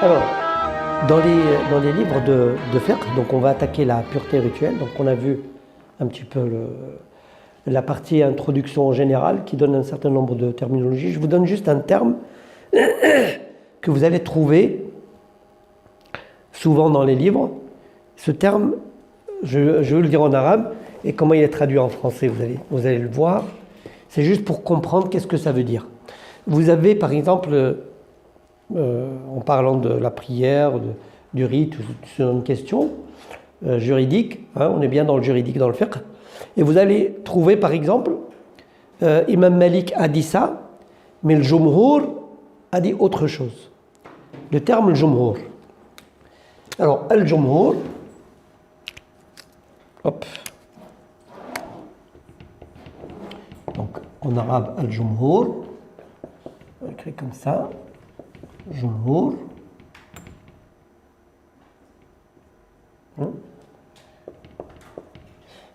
Alors, dans les livres de fiqh, donc on va attaquer la pureté rituelle. Donc on a vu un petit peu la partie introduction générale qui donne un certain nombre de terminologies. Je vous donne juste un terme que vous allez trouver souvent dans les livres. Ce terme, je vais le dire en arabe, et comment il est traduit en français, vous allez le voir. C'est juste pour comprendre qu'est-ce que ça veut dire. Vous avez par exemple, en parlant de la prière, du rite, sur une question juridique, hein, on est bien dans le juridique, dans le fiqh, et vous allez trouver par exemple, Imam Malik a dit ça, mais le Jumhur a dit autre chose. Le terme le Jumhur. Alors, al-Jumhur, hop. Donc, en arabe, al-Jumhur, on écrit comme ça, Jumhur.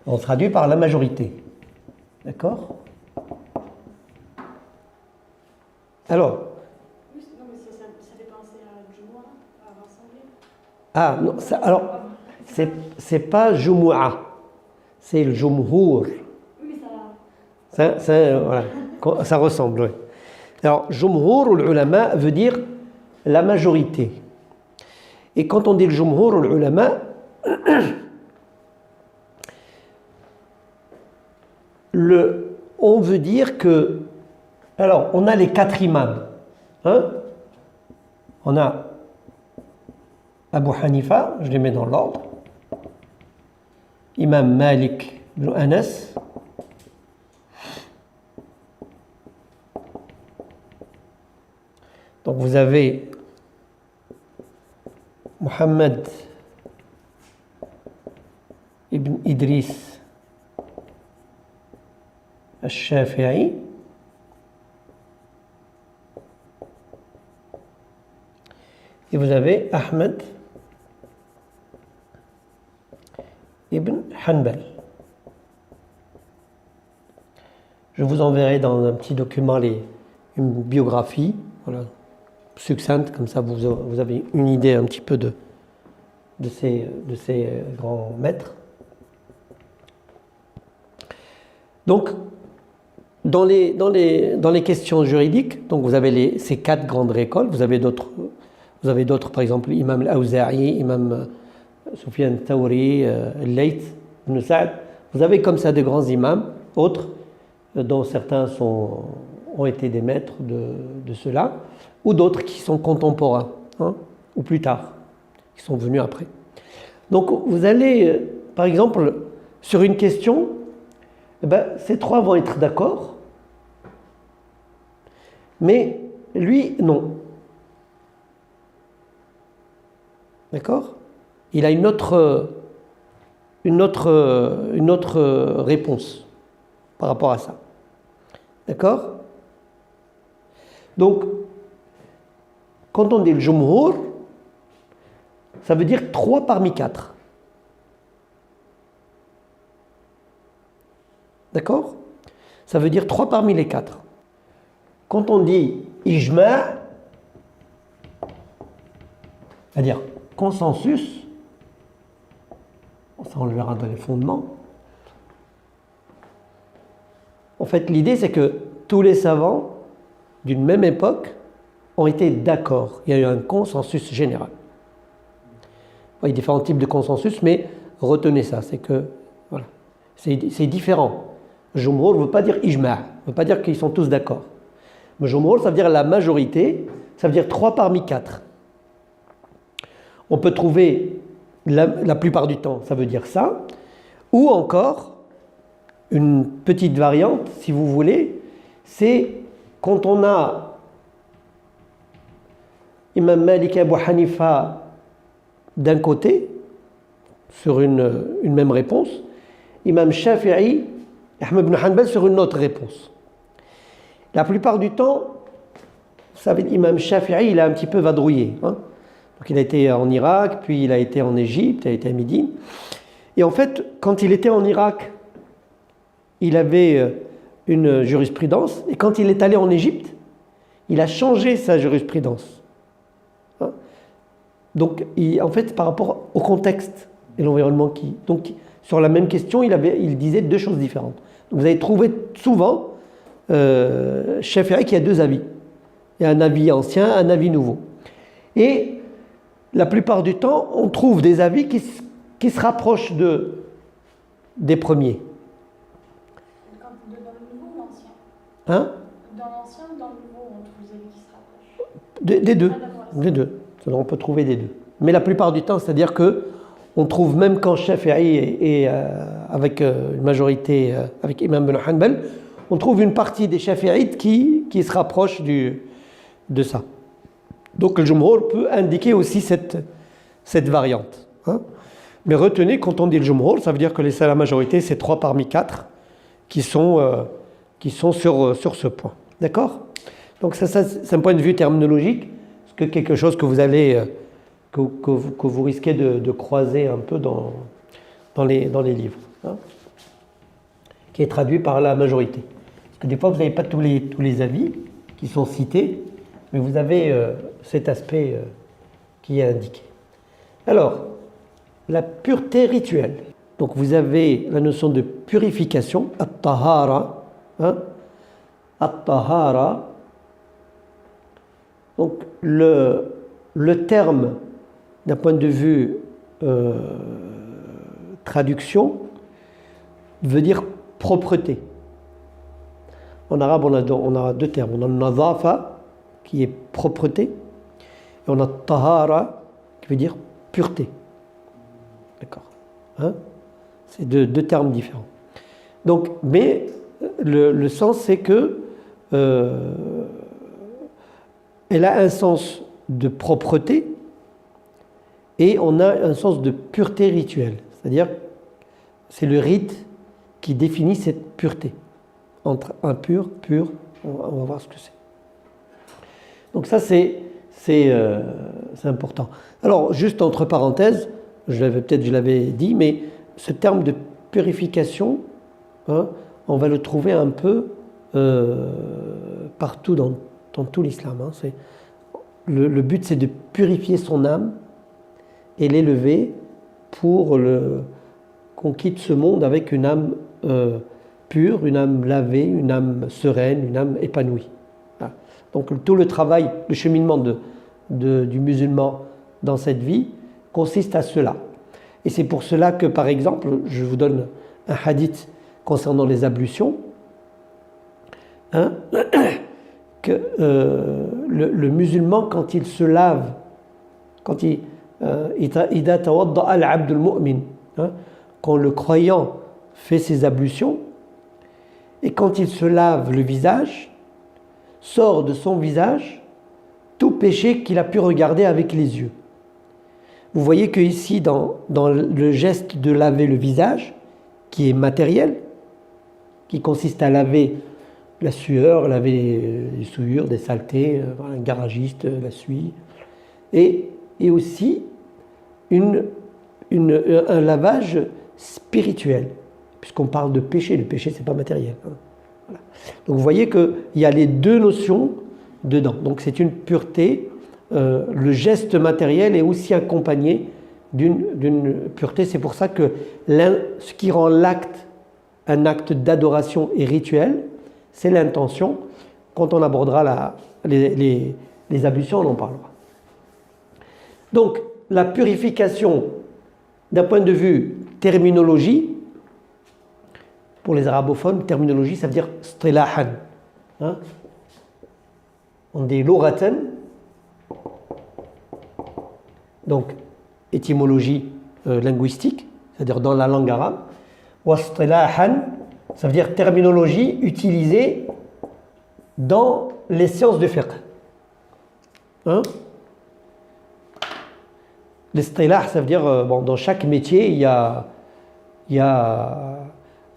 On traduit par la majorité. D'accord? Alors. Non, mais ça fait penser à Jumu'ah, à rassembler. Ah, non, ça, alors, c'est pas Jumu'ah, c'est le Jumhur. Oui, mais Voilà, ça ressemble, oui. Alors, Jumhur ou l'ulama veut dire la majorité. Et quand on dit le Jumhur ou l'ulama, on veut dire que, alors, on a les 4 imams. Hein? On a Abu Hanifa, je les mets dans l'ordre. Imam Malik ibn Anas. Donc vous avez Muhammad ibn Idris al-Shafi'i. Et vous avez Ahmed ibn Hanbal. Je vous enverrai dans un petit document une biographie, voilà, succincte, comme ça vous avez une idée un petit peu de ces grands maîtres. Donc, dans les questions juridiques, donc vous avez ces 4 grandes écoles, vous avez d'autres, par exemple, Imam al-Awza'i, Imam Sufyan al-Thawri, al-Layth, ibn Sa'd. Vous avez comme ça de grands imams, autres, dont certains ont été des maîtres de cela, ou d'autres qui sont contemporains, hein, ou plus tard, qui sont venus après. Donc vous allez, par exemple, sur une question, ces 3 vont être d'accord, mais lui, non. D'accord? Il a une autre réponse par rapport à ça. D'accord? Donc, quand on dit le Jumhur, ça veut dire 3 parmi 4. D'accord? Ça veut dire 3 parmi les 4. Quand on dit Ijma', c'est-à-dire consensus, ça on le verra dans les fondements. En fait, l'idée c'est que tous les savants d'une même époque ont été d'accord. Il y a eu un consensus général. Il y a différents types de consensus, mais retenez ça, c'est que voilà, c'est différent. Jumhur ne veut pas dire ijma', ne veut pas dire qu'ils sont tous d'accord. Mais Jumhur, ça veut dire la majorité, ça veut dire 3 parmi 4. On peut trouver, la plupart du temps, ça veut dire ça, ou encore, une petite variante, si vous voulez, c'est quand on a Imam Malik et Abu Hanifa d'un côté, sur une même réponse, Imam Shafi'i et Ahmed ibn Hanbal sur une autre réponse. La plupart du temps, vous savez, Imam Shafi'i, il a un petit peu vadrouillé. Hein. Donc il a été en Irak, puis il a été en Égypte, il a été à Médine. Et en fait, quand il était en Irak, il avait une jurisprudence, et quand il est allé en Égypte, il a changé sa jurisprudence. Donc, en fait, par rapport au contexte et l'environnement donc, sur la même question, il disait deux choses différentes. Donc, vous avez trouvé souvent, Shafi'i, qu'il y a deux avis. Il y a un avis ancien, un avis nouveau. Et la plupart du temps, on trouve des avis qui se rapprochent des premiers. Dans le nouveau ou l'ancien? Hein? Dans l'ancien ou dans le nouveau, on trouve des avis qui se rapprochent? Des deux. Ah, d'accord. Des deux. On peut trouver des deux. Mais la plupart du temps, c'est-à-dire que on trouve même quand Shafi'i est avec une majorité, avec Imam Ibn Hanbal, on trouve une partie des Shafi'ites qui se rapproche de ça. Donc le Jumhur peut indiquer aussi cette variante. Hein. Mais retenez, quand on dit le Jumhur, ça veut dire que la majorité, c'est 3 parmi 4 qui sont sur ce point. D'accord? Donc ça, c'est un point de vue terminologique, c'est que quelque chose que vous allez, que vous risquez de croiser un peu dans les livres, hein, qui est traduit par la majorité. Parce que des fois, vous n'avez pas tous les avis qui sont cités, mais vous avez cet aspect qui est indiqué. Alors, la pureté rituelle. Donc vous avez la notion de purification, at-tahara, hein, at-tahara. Donc le terme, d'un point de vue traduction, veut dire propreté. En arabe, on a deux termes. On a nazafa, qui est propreté, et on a tahara, qui veut dire pureté. D'accord, hein? C'est deux termes différents. Donc, mais le sens, c'est que elle a un sens de propreté et on a un sens de pureté rituelle. C'est-à-dire, c'est le rite qui définit cette pureté. Entre impur, pur, on va voir ce que c'est. Donc ça, c'est important. Alors, juste entre parenthèses, je l'avais dit, mais ce terme de purification, hein, on va le trouver un peu partout dans tout l'islam. Hein. Le but, c'est de purifier son âme et l'élever pour qu'on quitte ce monde avec une âme pure, une âme lavée, une âme sereine, une âme épanouie. Voilà. Donc tout le travail, le cheminement du musulman dans cette vie consiste à cela. Et c'est pour cela que, par exemple, je vous donne un hadith concernant les ablutions, hein, que le musulman, quand il se lave, quand إِذَا تَوَضَّأَ الْعَبْدُ الْمُؤْمِنِ, quand le croyant fait ses ablutions, et quand il se lave le visage, sort de son visage tout péché qu'il a pu regarder avec les yeux. Vous voyez que ici, dans le geste de laver le visage, qui est matériel, qui consiste à laver la sueur, laver les souillures, des saletés, un garagiste la suie, et aussi un lavage spirituel, puisqu'on parle de péché. Le péché, c'est pas matériel. Hein. Voilà. Donc vous voyez qu'il y a les deux notions dedans. Donc c'est une pureté. Le geste matériel est aussi accompagné d'une pureté. C'est pour ça que ce qui rend l'acte un acte d'adoration et rituel, c'est l'intention. Quand on abordera les ablutions, on en parlera. Donc, la purification, d'un point de vue terminologie, pour les arabophones, terminologie, ça veut dire stilahan. Hein? On dit lugatan. Donc, étymologie linguistique, c'est-à-dire dans la langue arabe. Wastilahan, ça veut dire terminologie utilisée dans les sciences du fiqh. Hein? L'istilah, ça veut dire, dans chaque métier, il y a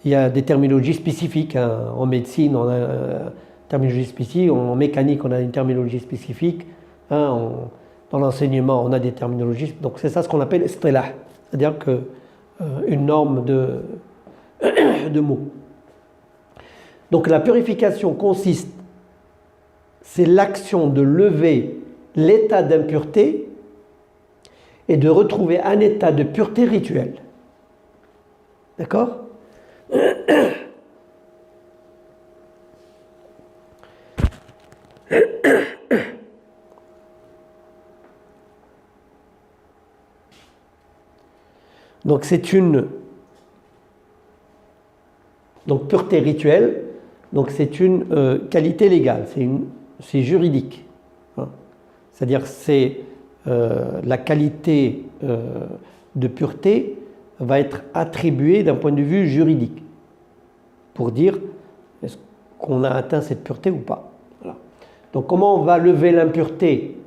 des terminologies spécifiques. Hein. En médecine, on a une terminologie spécifique. En mécanique, on a une terminologie spécifique. Hein. Dans l'enseignement, on a des terminologies. Donc, c'est ça ce qu'on appelle istilah. C'est-à-dire une norme de mots. Donc, la purification consiste, c'est l'action de lever l'état d'impureté et de retrouver un état de pureté rituelle. D'accord? Donc c'est une pureté rituelle, donc c'est une qualité légale, c'est juridique. Hein. C'est-à-dire c'est la qualité de pureté va être attribuée d'un point de vue juridique pour dire est-ce qu'on a atteint cette pureté ou pas. Voilà. Donc comment on va lever l'impureté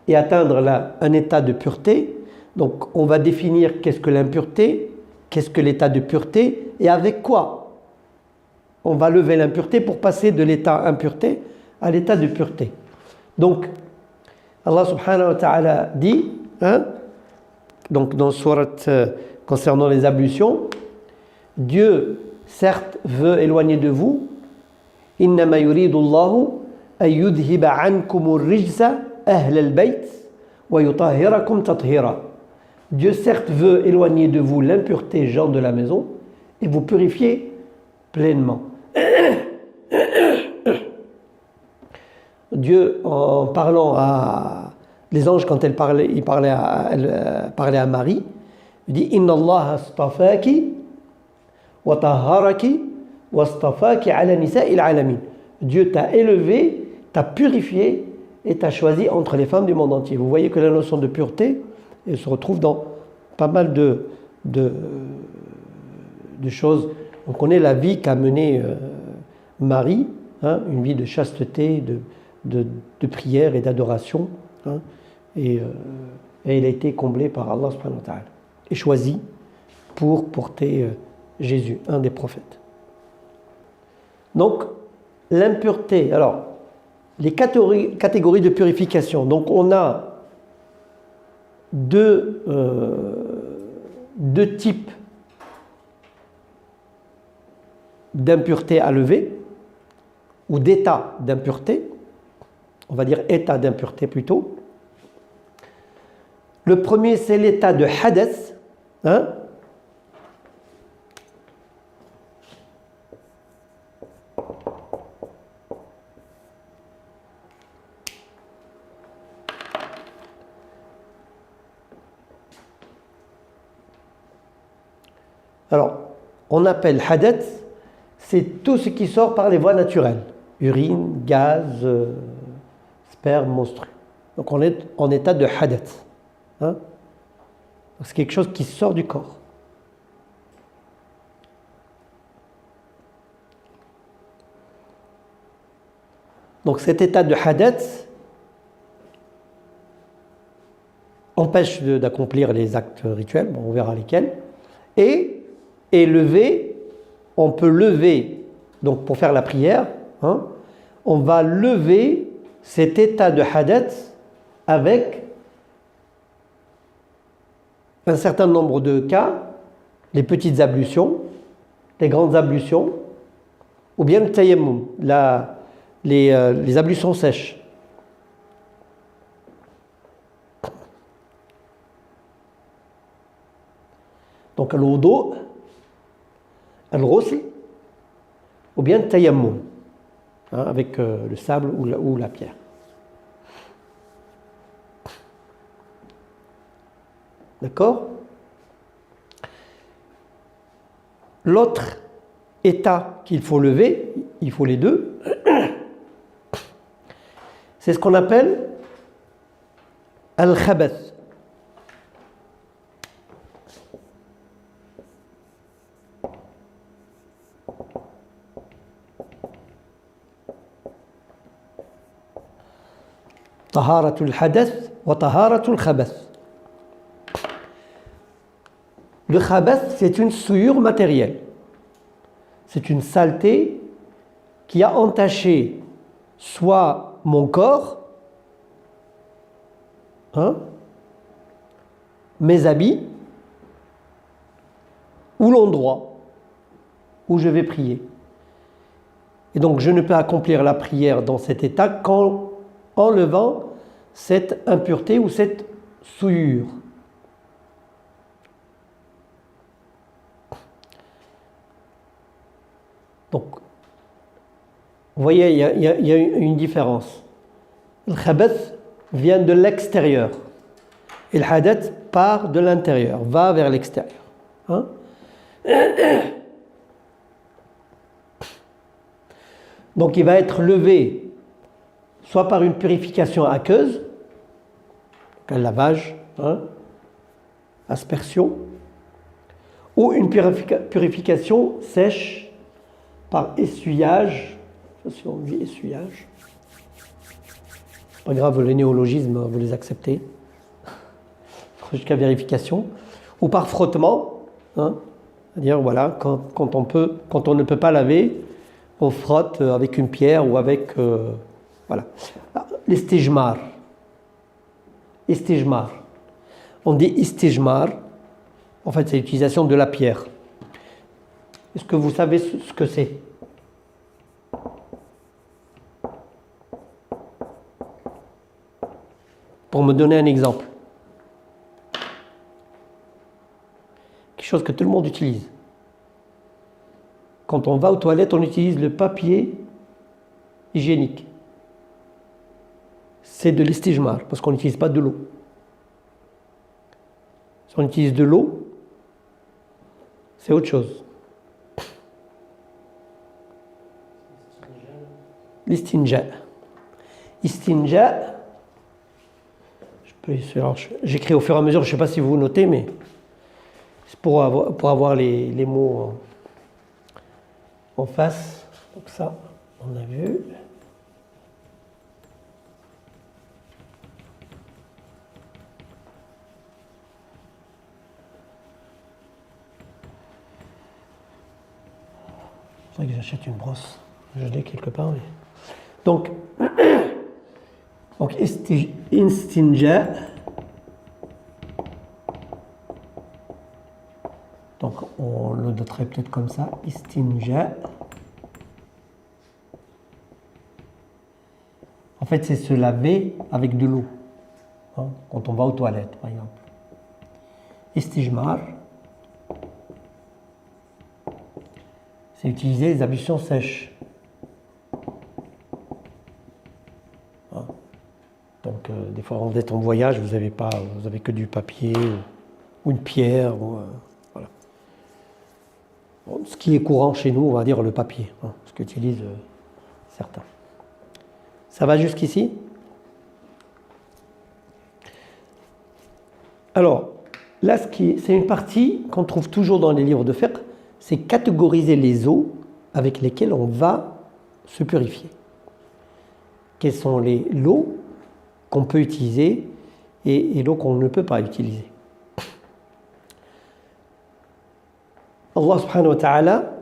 et atteindre un état de pureté? Donc on va définir qu'est-ce que l'impureté, qu'est-ce que l'état de pureté et avec quoi on va lever l'impureté pour passer de l'état impureté à l'état de pureté. Donc Allah subhanahu wa ta'ala dit, hein, donc dans sourate concernant les ablutions, Dieu certes veut éloigner de vous, innama yuridu Allahu an yudhiba ankumur rijsa ahlal bayt wa yutahhirakum tathira. Dieu certes veut éloigner de vous l'impureté gens de la maison et vous purifier pleinement. Dieu, en parlant à les anges, quand il parlait à Marie, il dit Inna Allah astafaki wa tahharaki wa astafaki ala nisa'il alamin. Dieu t'a élevé, t'a purifié et t'a choisi entre les femmes du monde entier. Vous voyez que la notion de pureté elle se retrouve dans pas mal de choses. On connaît la vie qu'a menée Marie, hein, une vie de chasteté, de prière et d'adoration. Hein, et elle a été comblée par Allah subhanahu wa ta'ala et choisie pour porter Jésus, un des prophètes. Donc, l'impureté, alors, les catégories de purification. Donc, on a deux types d'impureté à lever, ou d'état d'impureté, on va dire état d'impureté plutôt. Le premier, c'est l'état de hadath, hein? Alors, on appelle hadath, c'est tout ce qui sort par les voies naturelles, urine, gaz, sperme, menstru. Donc on est en état de hadath. Hein? C'est quelque chose qui sort du corps. Donc cet état de hadath empêche d'accomplir les actes rituels, bon, on verra lesquels, et lever, on peut lever, donc pour faire la prière, hein, on va lever cet état de hadath avec un certain nombre de cas, les petites ablutions, les grandes ablutions, ou bien le tayammum, les ablutions sèches. Donc al-wudu, al-ghusl, ou bien le tayammum, hein, avec le sable ou la pierre. D'accord? L'autre état qu'il faut lever, il faut les deux, c'est ce qu'on appelle al-khabath. Taharatul hadath wa taharatul khabath. Le khabath, c'est une souillure matérielle. C'est une saleté qui a entaché soit mon corps, hein, mes habits, ou l'endroit où je vais prier. Et donc je ne peux accomplir la prière dans cet état qu'en enlevant cette impureté ou cette souillure. Donc, vous voyez, il y a une différence. Le khabath vient de l'extérieur. Et le hadath part de l'intérieur, va vers l'extérieur. Hein? Donc il va être levé soit par une purification aqueuse, un lavage, hein, aspersion, ou une purification sèche par essuyage. Si on dit essuyage, pas grave, les néologismes, vous les acceptez, jusqu'à vérification, ou par frottement, hein, c'est-à-dire voilà, quand on ne peut pas laver, on frotte avec une pierre ou avec voilà. L'istijmar. Istijmar. On dit istijmar. En fait, c'est l'utilisation de la pierre. Est-ce que vous savez ce que c'est? Pour me donner un exemple. Quelque chose que tout le monde utilise. Quand on va aux toilettes, on utilise le papier hygiénique. C'est de l'istijmar, parce qu'on n'utilise pas de l'eau. Si on utilise de l'eau, c'est autre chose. L'istinja. Istinja, j'écris au fur et à mesure, je ne sais pas si vous notez, mais c'est pour avoir les mots en face. Donc ça, on a vu. C'est vrai que j'achète une brosse. Je l'ai quelque part. Mais... Donc istinja. Donc on le noterait peut-être comme ça. Istinja. En fait, c'est se laver avec de l'eau. Hein, quand on va aux toilettes, par exemple. Istijmar. C'est utiliser les ablutions sèches. Hein. Donc, des fois, vous êtes en voyage, vous avez que du papier ou une pierre. Voilà. Bon, ce qui est courant chez nous, on va dire le papier, hein, ce qu'utilisent certains. Ça va jusqu'ici? Alors, là, c'est une partie qu'on trouve toujours dans les livres de fiqh, c'est catégoriser les eaux avec lesquelles on va se purifier. Quelles sont l'eau qu'on peut utiliser et l'eau qu'on ne peut pas utiliser. Allah subhanahu wa ta'ala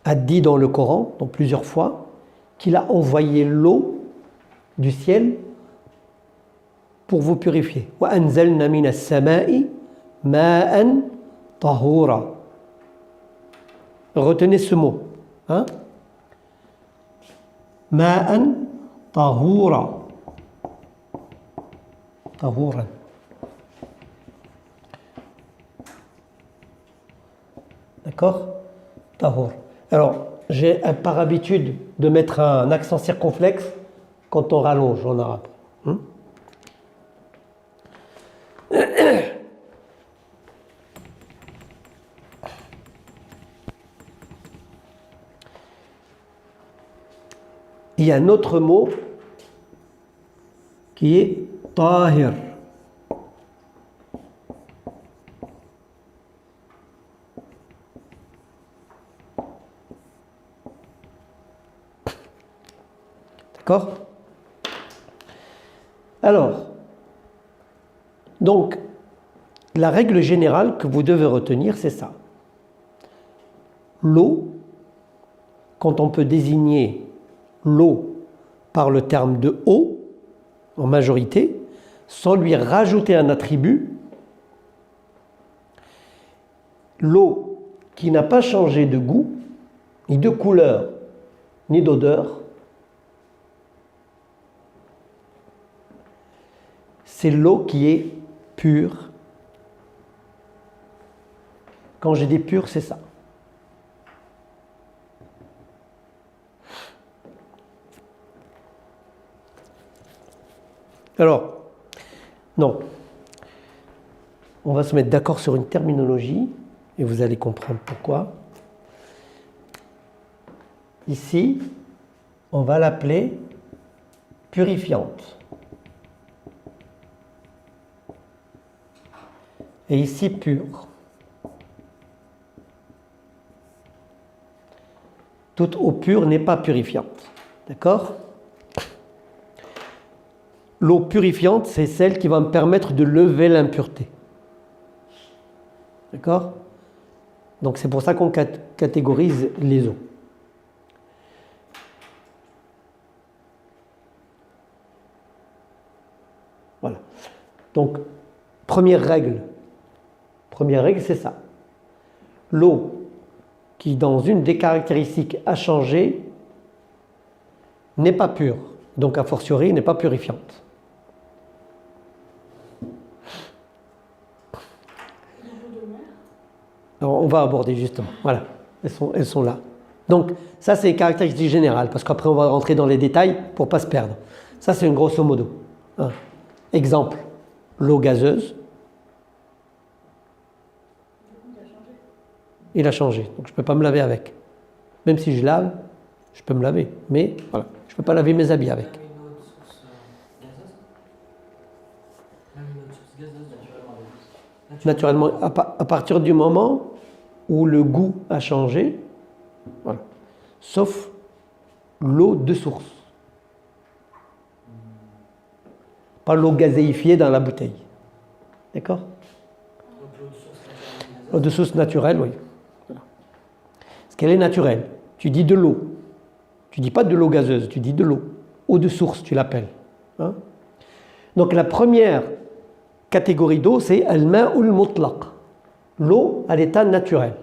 a dit dans le Coran, donc plusieurs fois, qu'il a envoyé l'eau du ciel pour vous purifier. وَأَنزَلْنَا مِنَ السَّمَاءِ مَاءً طَهُورًا. Retenez ce mot. Hein? مَاءً طَهُورًا. طَهُورًا. D'accord? Tahour. Alors, j'ai par habitude de mettre un accent circonflexe quand on rallonge en arabe. Il y a un autre mot qui est tahir. D'accord? Alors, donc, la règle générale que vous devez retenir, c'est ça. L'eau, quand on peut désigner l'eau par le terme de eau, en majorité, sans lui rajouter un attribut, l'eau qui n'a pas changé de goût, ni de couleur, ni d'odeur, c'est l'eau qui est pure. Quand j'ai dis pure, c'est ça. Alors, non. On va se mettre d'accord sur une terminologie et vous allez comprendre pourquoi. Ici, on va l'appeler purifiante. Et ici, pure. Toute eau pure n'est pas purifiante. D'accord ? L'eau purifiante, c'est celle qui va me permettre de lever l'impureté. D'accord ? Donc c'est pour ça qu'on catégorise les eaux. Voilà. Donc, première règle, c'est ça. L'eau qui, dans une des caractéristiques a changé, n'est pas pure. Donc, a fortiori, n'est pas purifiante. Alors, on va aborder justement. Voilà, elles sont là. Donc, ça, c'est les caractéristiques générales, parce qu'après, on va rentrer dans les détails pour ne pas se perdre. Ça, c'est une grosso modo. Exemple, l'eau gazeuse. Il a changé, donc je ne peux pas me laver avec. Même si je lave, je peux me laver. Mais voilà, je ne peux pas laver mes habits avec. Naturellement, à partir du moment où le goût a changé, voilà. Sauf l'eau de source. Pas l'eau gazéifiée dans la bouteille. D'accord ? L'eau de source naturelle, oui. Voilà. Parce qu'elle est naturelle. Tu dis de l'eau. Tu dis pas de l'eau gazeuse, tu dis de l'eau. Eau de source, tu l'appelles. Hein ? Donc la première catégorie d'eau, c'est al-ma'ul mutlaq. L'eau à l'état naturel.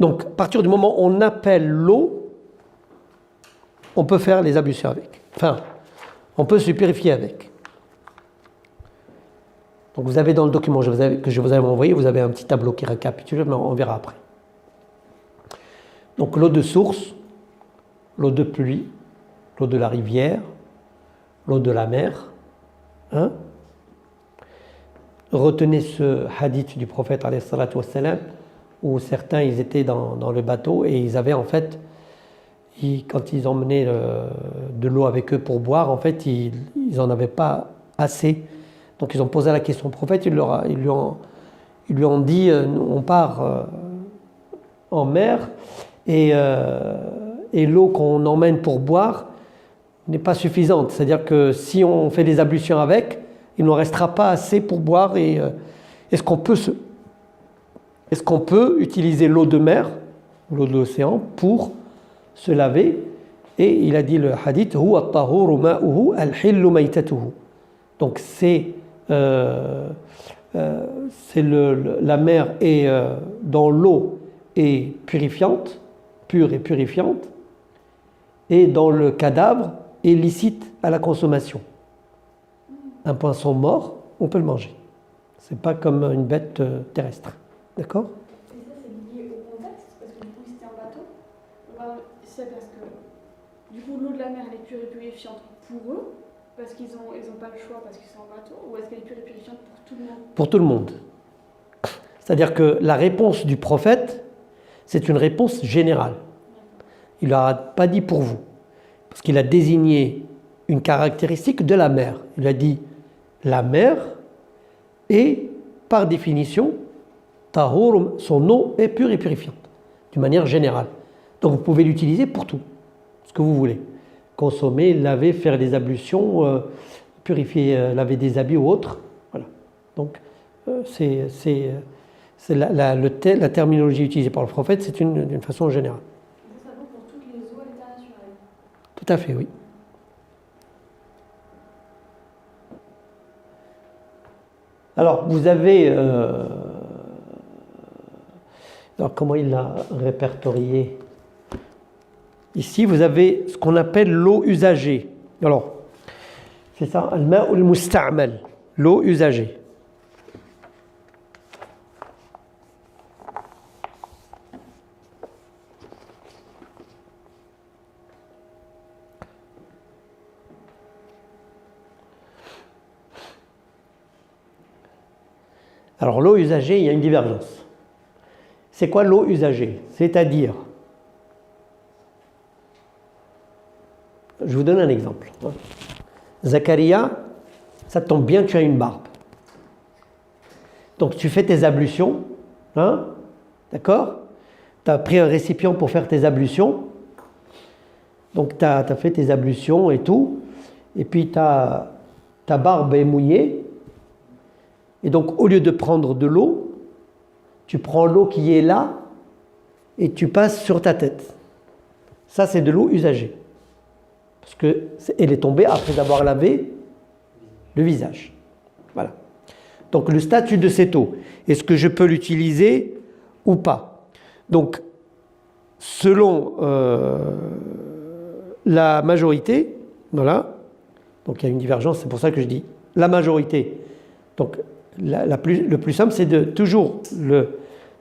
Donc, à partir du moment où on appelle l'eau, on peut faire les ablutions avec. Enfin, on peut se purifier avec. Donc, vous avez dans le document que je vous avais envoyé, vous avez un petit tableau qui récapitule, mais on verra après. Donc, l'eau de source, l'eau de pluie, l'eau de la rivière, l'eau de la mer. Hein? Retenez ce hadith du prophète alayhi salatu wassalam, où certains ils étaient dans le bateau et ils avaient en fait, quand ils emmenaient de l'eau avec eux pour boire, en fait ils n'en avaient pas assez. Donc ils ont posé la question au prophète, ils lui ont dit on part en mer et l'eau qu'on emmène pour boire n'est pas suffisante. C'est-à-dire que si on fait des ablutions avec, il n'en restera pas assez pour boire. Et est-ce qu'on peut utiliser l'eau de mer, l'eau de l'océan, pour se laver? Et il a dit le hadith, huwa at-tahuru ma'uhu al-hillu maytatuhu. Donc la mer est dans l'eau est purifiante, pure et purifiante, et dans le cadavre est licite à la consommation. Un poisson mort, on peut le manger. C'est pas comme une bête terrestre. D'accord ? Et ça, c'est lié au contexte, parce que du coup, c'était un bateau. Voilà, c'est parce que, du coup, l'eau de la mer, elle est pure et purifiante pour eux, parce qu'ils ont pas le choix, parce qu'ils sont en bateau, ou est-ce qu'elle est pure et purifiante pour tout le monde ? Pour tout le monde. C'est-à-dire que la réponse du prophète, c'est une réponse générale. Il ne leur a pas dit pour vous, parce qu'il a désigné une caractéristique de la mer. Il a dit la mer est, par définition, tahur, son eau est pure et purifiante, d'une manière générale. Donc vous pouvez l'utiliser pour tout, ce que vous voulez. Consommer, laver, faire des ablutions, purifier, laver des habits ou autre. Voilà. Donc c'est la terminologie utilisée par le prophète, c'est d'une façon générale. Ça vaut pour toutes les eaux à l'état naturel. Tout à fait, oui. Alors, vous avez... alors, comment il l'a répertorié ? Ici, vous avez ce qu'on appelle l'eau usagée. Alors, C'est ça, al-ma'u al-musta'mal, l'eau usagée. Alors l'eau usagée, il y a une divergence. C'est quoi l'eau usagée? C'est-à-dire, je vous donne un exemple. Zacharia, ça tombe bien, tu as une barbe. Donc tu fais tes ablutions, hein, d'accord? Tu as pris un récipient pour faire tes ablutions. Donc tu as fait tes ablutions et tout. Et puis ta barbe est mouillée. Et donc au lieu de prendre de l'eau, tu prends l'eau qui est là et tu passes sur ta tête. Ça, c'est de l'eau usagée. Parce qu'elle est tombée après avoir lavé le visage. Voilà. Donc le statut de cette eau, est-ce que je peux l'utiliser ou pas? Donc, selon la majorité, voilà, donc il y a une divergence, c'est pour ça que je dis la majorité. Donc le plus simple, c'est de toujours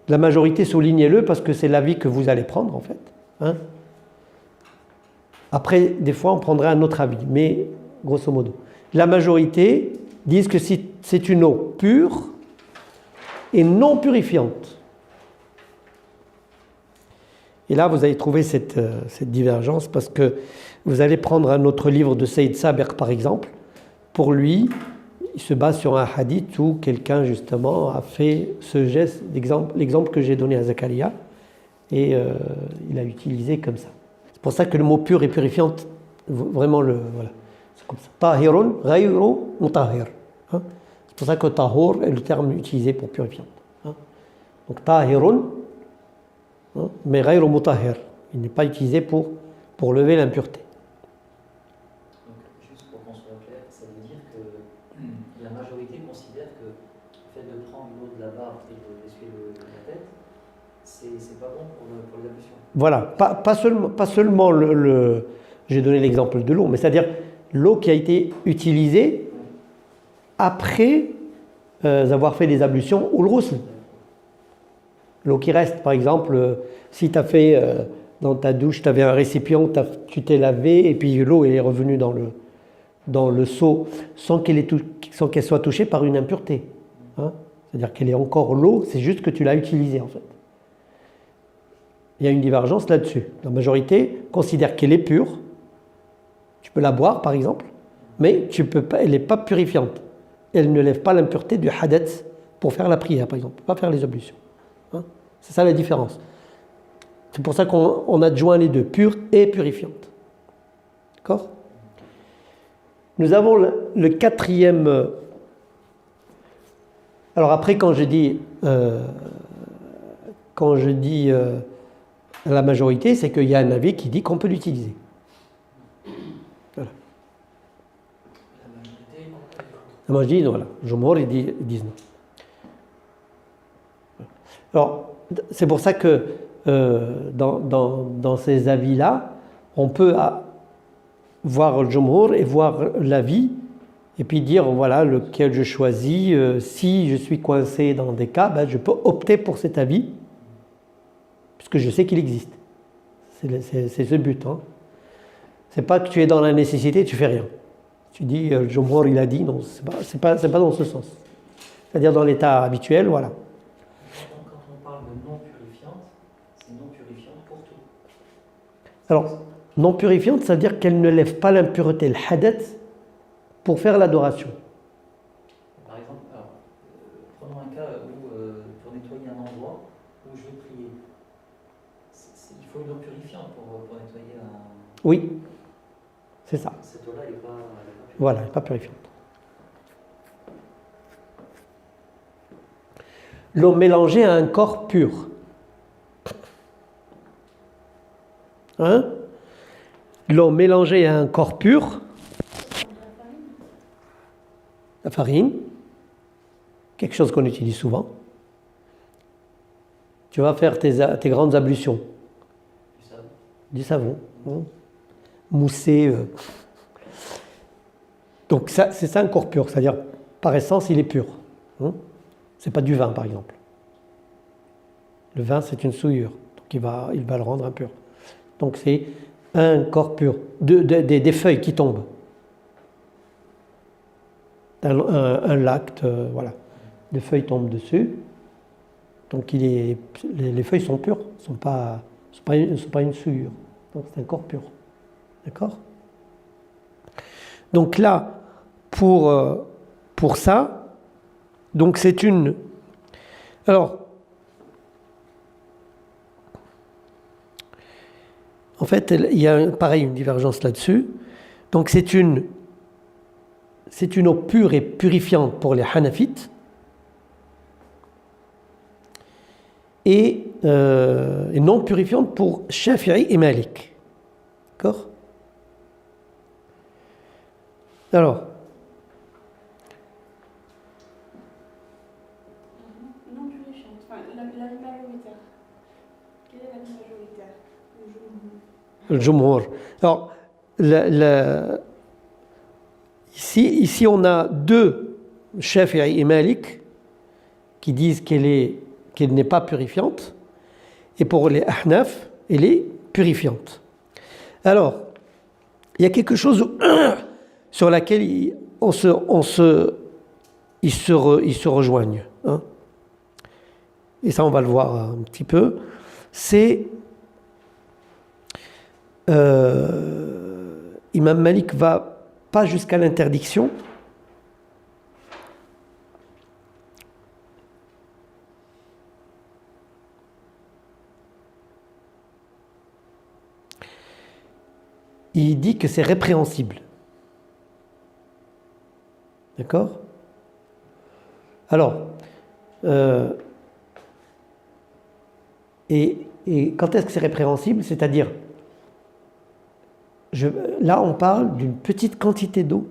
la majorité, soulignez-le parce que c'est l'avis que vous allez prendre en fait. Hein. Après, des fois, on prendrait un autre avis, mais grosso modo. La majorité disent que si c'est une eau pure et non purifiante. Et là, vous allez trouver cette divergence parce que vous allez prendre un autre livre de Saïd Saber, par exemple. Pour lui, il se base sur un hadith où quelqu'un, justement, a fait ce geste, l'exemple que j'ai donné à Zacharia, et il a utilisé comme ça. C'est pour ça que le mot pur et purifiante, vraiment, voilà, c'est comme ça. Tahirun, ghayru mutahhir. Hein? C'est pour ça que tahur est le terme utilisé pour purifiante. Hein? Donc tahirun, hein, mais ghayru mutahhir. Il n'est pas utilisé pour lever l'impureté. Donc, juste pour qu'on soit clair, ça veut dire que la majorité considère que le fait de prendre l'eau de la barbe et d'essuyer la tête, c'est pas bon pour l'ablution. Voilà, pas seulement j'ai donné l'exemple de l'eau, mais c'est-à-dire l'eau qui a été utilisée après avoir fait des ablutions ou le ghusl. L'eau qui reste, par exemple, si tu as fait dans ta douche, tu avais un récipient, tu t'es lavé et puis l'eau est revenue dans le seau sans qu'elle soit touchée par une impureté. Hein? C'est-à-dire qu'elle est encore l'eau, c'est juste que tu l'as utilisée en fait. Il y a une divergence là-dessus. La majorité considère qu'elle est pure. Tu peux la boire, par exemple, mais elle n'est pas purifiante. Elle ne lève pas l'impureté du hadeth pour faire la prière, par exemple, pas faire les ablutions. Hein? C'est ça la différence. C'est pour ça qu'on adjoint les deux, pure et purifiante. D'accord? Nous avons le quatrième. Alors après, quand je dis la majorité, c'est qu'il y a un avis qui dit qu'on peut l'utiliser. Voilà. La majorité, voilà. Jumhur, ils disent non. Alors, c'est pour ça que dans ces avis-là, on peut voir le Jumhur et voir l'avis, et puis dire, voilà, lequel je choisis. Si je suis coincé dans des cas, je peux opter pour cet avis, puisque je sais qu'il existe. C'est ce but. Hein. C'est pas que tu es dans la nécessité et tu fais rien. Tu dis, le Jumhur, il a dit, non, c'est pas dans ce sens. C'est-à-dire dans l'état habituel, voilà. Quand on parle de non purifiante, c'est non purifiante pour tout. Alors, non purifiante, ça veut dire qu'elle ne lève pas l'impureté, le hadeth, pour faire l'adoration. Par exemple, prenons un cas où, pour nettoyer un endroit où je vais prier, il faut une eau purifiante pour nettoyer un... Oui, c'est ça. Cette eau-là, elle n'est pas purifiante. Voilà, elle n'est pas purifiante. L'eau mélangée à un corps pur. Hein? L'eau mélangée à un corps pur. La farine, quelque chose qu'on utilise souvent. Tu vas faire tes grandes ablutions. Du savon. Moussé. Donc ça, c'est ça un corps pur, c'est-à-dire par essence il est pur. Hein. C'est pas du vin par exemple. Le vin c'est une souillure, donc il va le rendre impur. Donc c'est un corps pur, des feuilles qui tombent. Un lac, voilà. Des feuilles tombent dessus, donc les feuilles sont pures, ne sont pas une souillure. Donc c'est un corps pur. D'accord? Donc là, pour ça, donc c'est une... Alors, en fait, il y a pareil une divergence là-dessus. Donc c'est une eau pure et purifiante pour les Hanafites et non purifiante pour Shafi'i et Malik. D'accord? Alors, Non purifiante, enfin l'avis majoritaire. Quel est l'avis majoritaire? le Jumhur. Alors, ici, on a deux Shafi'i et Malik qui disent qu'elle n'est pas purifiante, et pour les Ahnaf, elle est purifiante. Alors, il y a quelque chose sur laquelle ils se rejoignent. Hein. Et ça, on va le voir un petit peu. C'est Imam Malik va pas jusqu'à l'interdiction, il dit que c'est répréhensible. D'accord? Alors, et quand est-ce que c'est répréhensible? C'est-à-dire, là on parle d'une petite quantité d'eau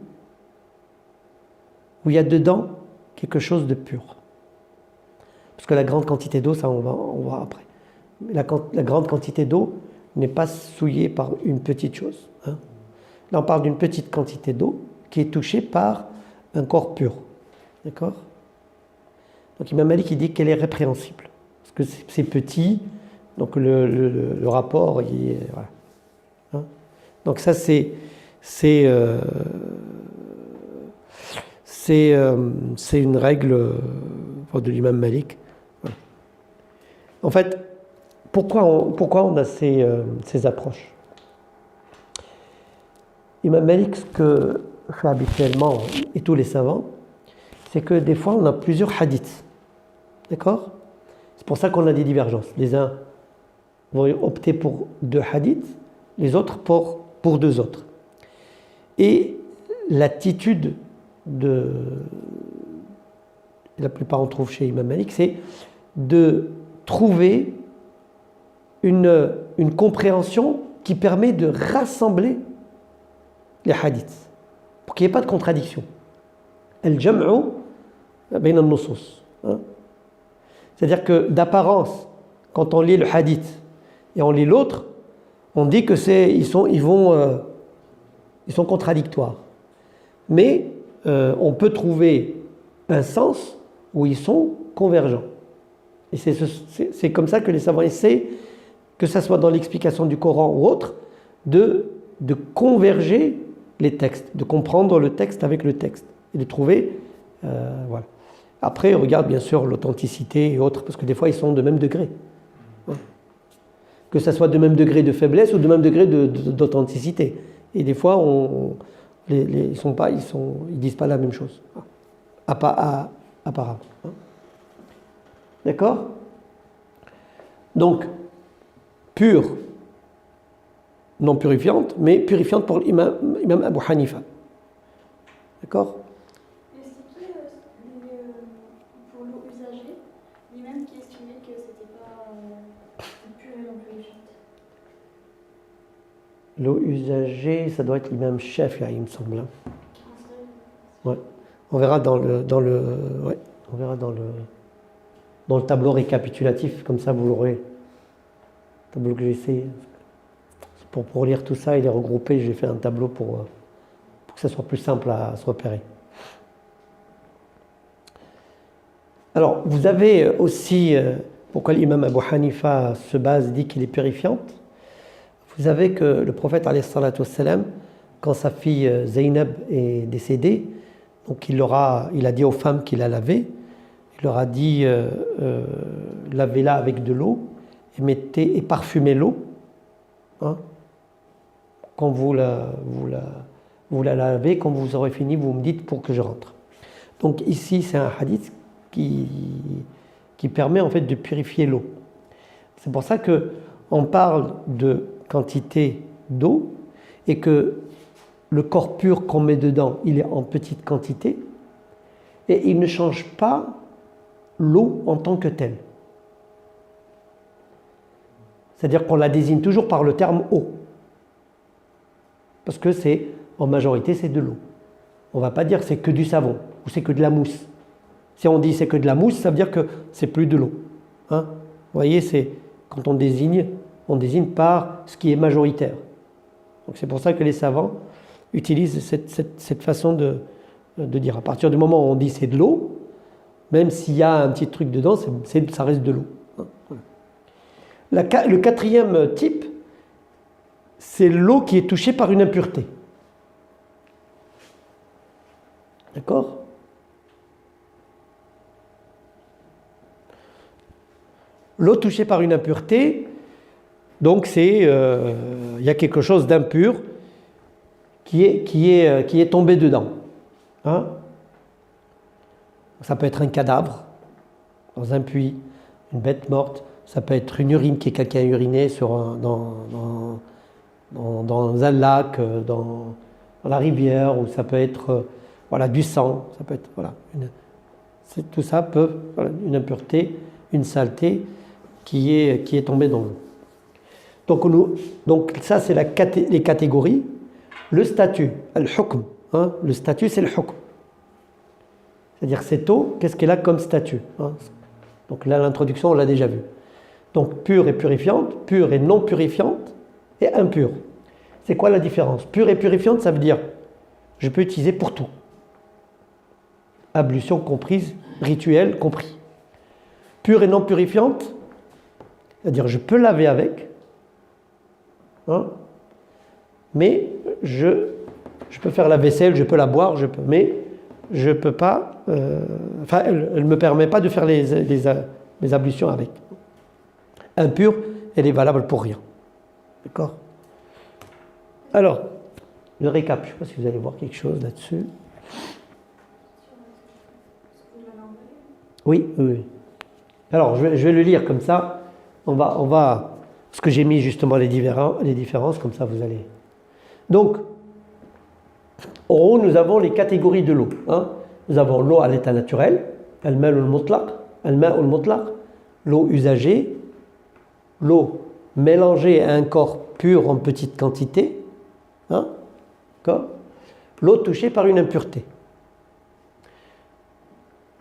où il y a dedans quelque chose de pur. Parce que la grande quantité d'eau, ça on va après. La grande quantité d'eau n'est pas souillée par une petite chose. Hein. Là on parle d'une petite quantité d'eau qui est touchée par un corps pur. D'accord? Donc Imam Malik il dit qu'elle est répréhensible. Parce que c'est petit, donc le rapport, il est... Voilà. Hein? Donc ça c'est une règle de l'imam Malik. Voilà. En fait, pourquoi on a ces approches? Imam Malik, ce que fait habituellement, et tous les savants, c'est que des fois on a plusieurs hadiths. D'accord? C'est pour ça qu'on a des divergences. Les uns vont opter pour 2 hadiths, les autres pour 2 autres. Et l'attitude la plupart on trouve chez Imam Malik, c'est de trouver une compréhension qui permet de rassembler les hadiths, pour qu'il n'y ait pas de contradiction. Al-jam'u bayna an-nusus. C'est-à-dire que d'apparence, quand on lit le hadith et on lit l'autre, on dit que ils sont contradictoires. Mais on peut trouver un sens où ils sont convergents. Et c'est comme ça que les savants essaient, que ce soit dans l'explication du Coran ou autre, de converger les textes, de comprendre le texte avec le texte et de trouver... voilà. Après, on regarde bien sûr l'authenticité et autres, parce que des fois ils sont de même degré. Que ça soit de même degré de faiblesse ou de même degré d'authenticité. Et des fois, ils disent pas la même chose. Apparemment. D'accord? Donc, pure, non purifiante, mais purifiante pour l'imam Abu Hanifa. D'accord? Et c'est qui, pour l'eau usagée, lui-même qui estimait que c'était pas pure et non purifiante? L'eau usagée, ça doit être l'imam Shafi'i, il me semble. Ouais. On verra dans le tableau récapitulatif, comme ça vous l'aurez. Le tableau que j'ai essayé. Pour lire tout ça et les regrouper, j'ai fait un tableau pour que ce soit plus simple à se repérer. Alors, vous avez aussi, pourquoi l'imam Abu Hanifa se base, dit qu'il est purifiante. Vous savez que le prophète, alayhi salatu wassalam, quand sa fille Zaynab est décédée, donc il a dit aux femmes qu'il a lavé, il leur a dit lavez-la avec de l'eau et parfumez l'eau. Hein. Quand vous la lavez, quand vous aurez fini, vous me dites pour que je rentre. Donc ici, c'est un hadith qui permet en fait de purifier l'eau. C'est pour ça qu'on parle de quantité d'eau et que le corps pur qu'on met dedans, il est en petite quantité et il ne change pas l'eau en tant que telle. C'est-à-dire qu'on la désigne toujours par le terme eau. Parce que en majorité, c'est de l'eau. On ne va pas dire que c'est que du savon ou c'est que de la mousse. Si on dit c'est que de la mousse, ça veut dire que c'est plus de l'eau. Hein? Vous voyez, quand on désigne par ce qui est majoritaire. Donc c'est pour ça que les savants utilisent cette façon de dire. À partir du moment où on dit c'est de l'eau, même s'il y a un petit truc dedans, ça reste de l'eau. Le quatrième type, c'est l'eau qui est touchée par une impureté. D'accord ? L'eau touchée par une impureté, donc il y a quelque chose d'impur qui est tombé dedans. Hein? Ça peut être un cadavre dans un puits, une bête morte, ça peut être une urine qui est quelqu'un uriné dans un lac, dans la rivière, ou ça peut être du sang, ça peut être tout ça peut une impureté, une saleté qui est tombée dans l'eau. Donc ça c'est les catégories. Le statut, al-hukm, hein, le statut c'est le hukm. C'est-à-dire cette eau, qu'est-ce qu'elle a comme statut, hein? Donc là l'introduction on l'a déjà vu. Donc pure et purifiante, pure et non purifiante et impure. C'est quoi la différence? Pure et purifiante, ça veut dire je peux utiliser pour tout. Ablution comprise, rituel compris. Pure et non purifiante, c'est-à-dire je peux laver avec, hein, mais je peux faire la vaisselle, je peux la boire, mais je ne peux pas, elle ne me permet pas de faire mes ablutions avec. Impure, elle est valable pour rien. D'accord? Alors, le récap, je ne sais pas si vous allez voir quelque chose là-dessus. Oui. Alors, je vais le lire comme ça. On va parce que j'ai mis justement les différences, comme ça vous allez. Donc, en haut, nous avons les catégories de l'eau. Hein. Nous avons l'eau à l'état naturel, al-ma'u al-mutlaq, l'eau usagée, l'eau mélangée à un corps pur en petite quantité, hein, l'eau touchée par une impureté.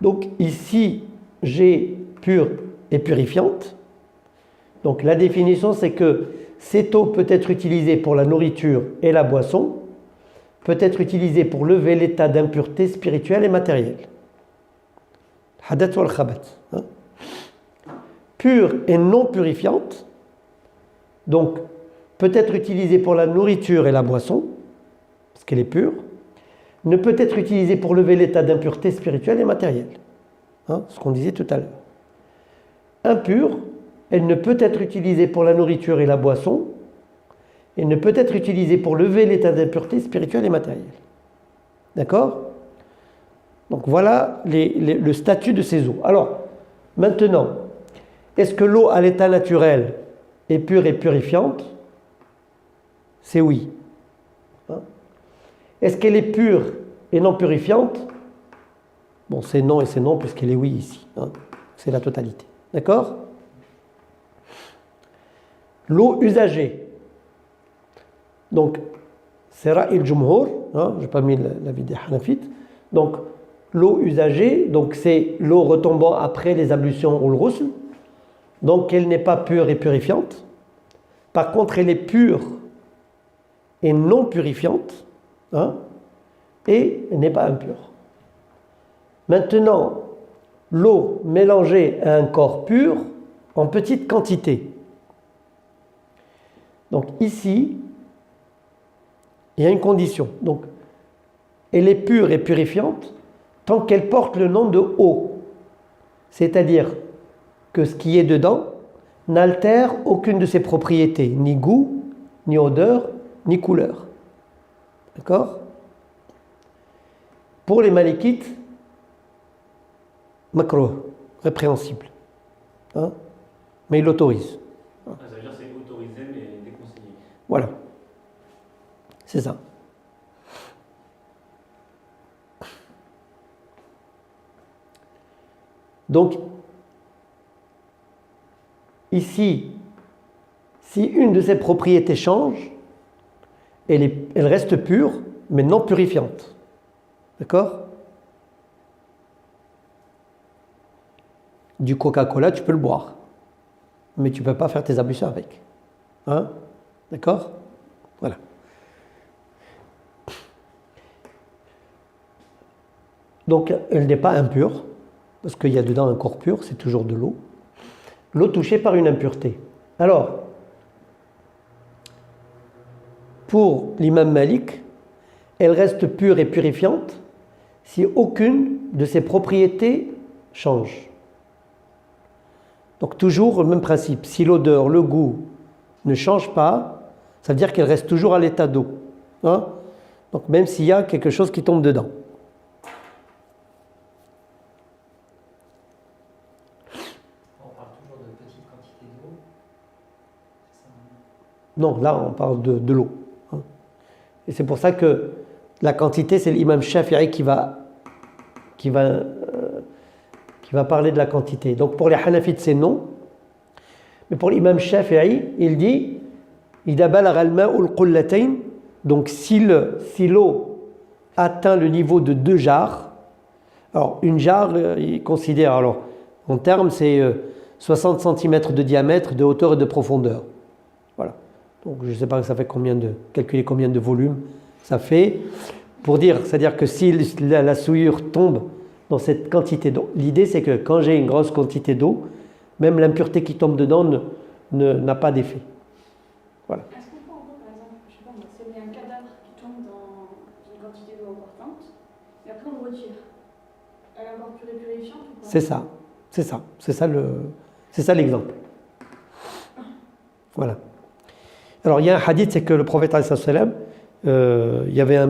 Donc ici, j'ai pure et purifiante. Donc la définition, c'est que cette eau peut être utilisée pour la nourriture et la boisson, peut être utilisée pour lever l'état d'impureté spirituelle et matérielle. Hadath wal khabat. Pure et non purifiante, donc peut être utilisée pour la nourriture et la boisson, parce qu'elle est pure, ne peut être utilisée pour lever l'état d'impureté spirituelle et matérielle. Hein, ce qu'on disait tout à l'heure. Impure, elle ne peut être utilisée pour la nourriture et la boisson, et ne peut être utilisée pour lever l'état d'impureté spirituelle et matérielle. D'accord? Donc voilà le statut de ces eaux. Alors, maintenant, est-ce que l'eau à l'état naturel est pure et purifiante? C'est oui. Hein? Est-ce qu'elle est pure et non purifiante? Bon, c'est non et c'est non puisqu'elle est oui ici. Hein? C'est la totalité. D'accord? L'eau usagée. Donc, c'est Ra'il Jumhur, hein, je n'ai pas mis l'avis des Hanafites. Donc, l'eau usagée, donc c'est l'eau retombant après les ablutions ou le ghusl. Donc, elle n'est pas pure et purifiante. Par contre, elle est pure et non purifiante. Hein. et n'est pas impure. Maintenant, l'eau mélangée à un corps pur en petite quantité. Donc ici, il y a une condition. Donc, elle est pure et purifiante tant qu'elle porte le nom de eau. C'est-à-dire que ce qui est dedans n'altère aucune de ses propriétés, ni goût, ni odeur, ni couleur. D'accord? Pour les malikites, makruh, répréhensible. Hein? Mais ils l'autorisent. Ça veut dire que c'est autorisé mais déconseillé. Voilà. C'est ça. Donc, ici, si une de ses propriétés change, elle reste pure, mais non purifiante. D'accord? Du Coca-Cola, tu peux le boire, mais tu ne peux pas faire tes ablutions avec. Hein? D'accord? Voilà. Donc, elle n'est pas impure, parce qu'il y a dedans un corps pur, c'est toujours de l'eau. L'eau touchée par une impureté. Alors, pour l'imam Malik, elle reste pure et purifiante si aucune de ses propriétés change. Donc toujours le même principe, si l'odeur, le goût ne changent pas, ça veut dire qu'elle reste toujours à l'état d'eau. Hein? Donc même s'il y a quelque chose qui tombe dedans. On parle toujours de petites quantités d'eau. C'est ça, hein? Non, là on parle de l'eau. Hein? Et c'est pour ça que la quantité, c'est l'imam Shafi'i qui va parler de la quantité. Donc pour les Hanafites, c'est non. Mais pour l'imam Shafi'i, il dit إذا بلغ الماء القلتين, donc si l'eau atteint le niveau de 2 jarres, alors une jarre, il considère, alors en termes, c'est 60 cm de diamètre, de hauteur et de profondeur. Voilà. Donc je ne sais pas ça fait calculer combien de volume ça fait. Pour dire, c'est-à-dire que si la souillure tombe dans cette quantité d'eau, l'idée c'est que quand j'ai une grosse quantité d'eau, même l'impureté qui tombe dedans n'a pas d'effet. Voilà. Est-ce qu'on peut en gros, par exemple, je sais pas moi, s'il y a un cadavre qui tombe dans une quantité d'eau importante, et après on le retire, elle est encore pure et purifiante ou pas? C'est ça l'exemple. Voilà. Alors il y a un hadith, c'est que le prophète il y avait un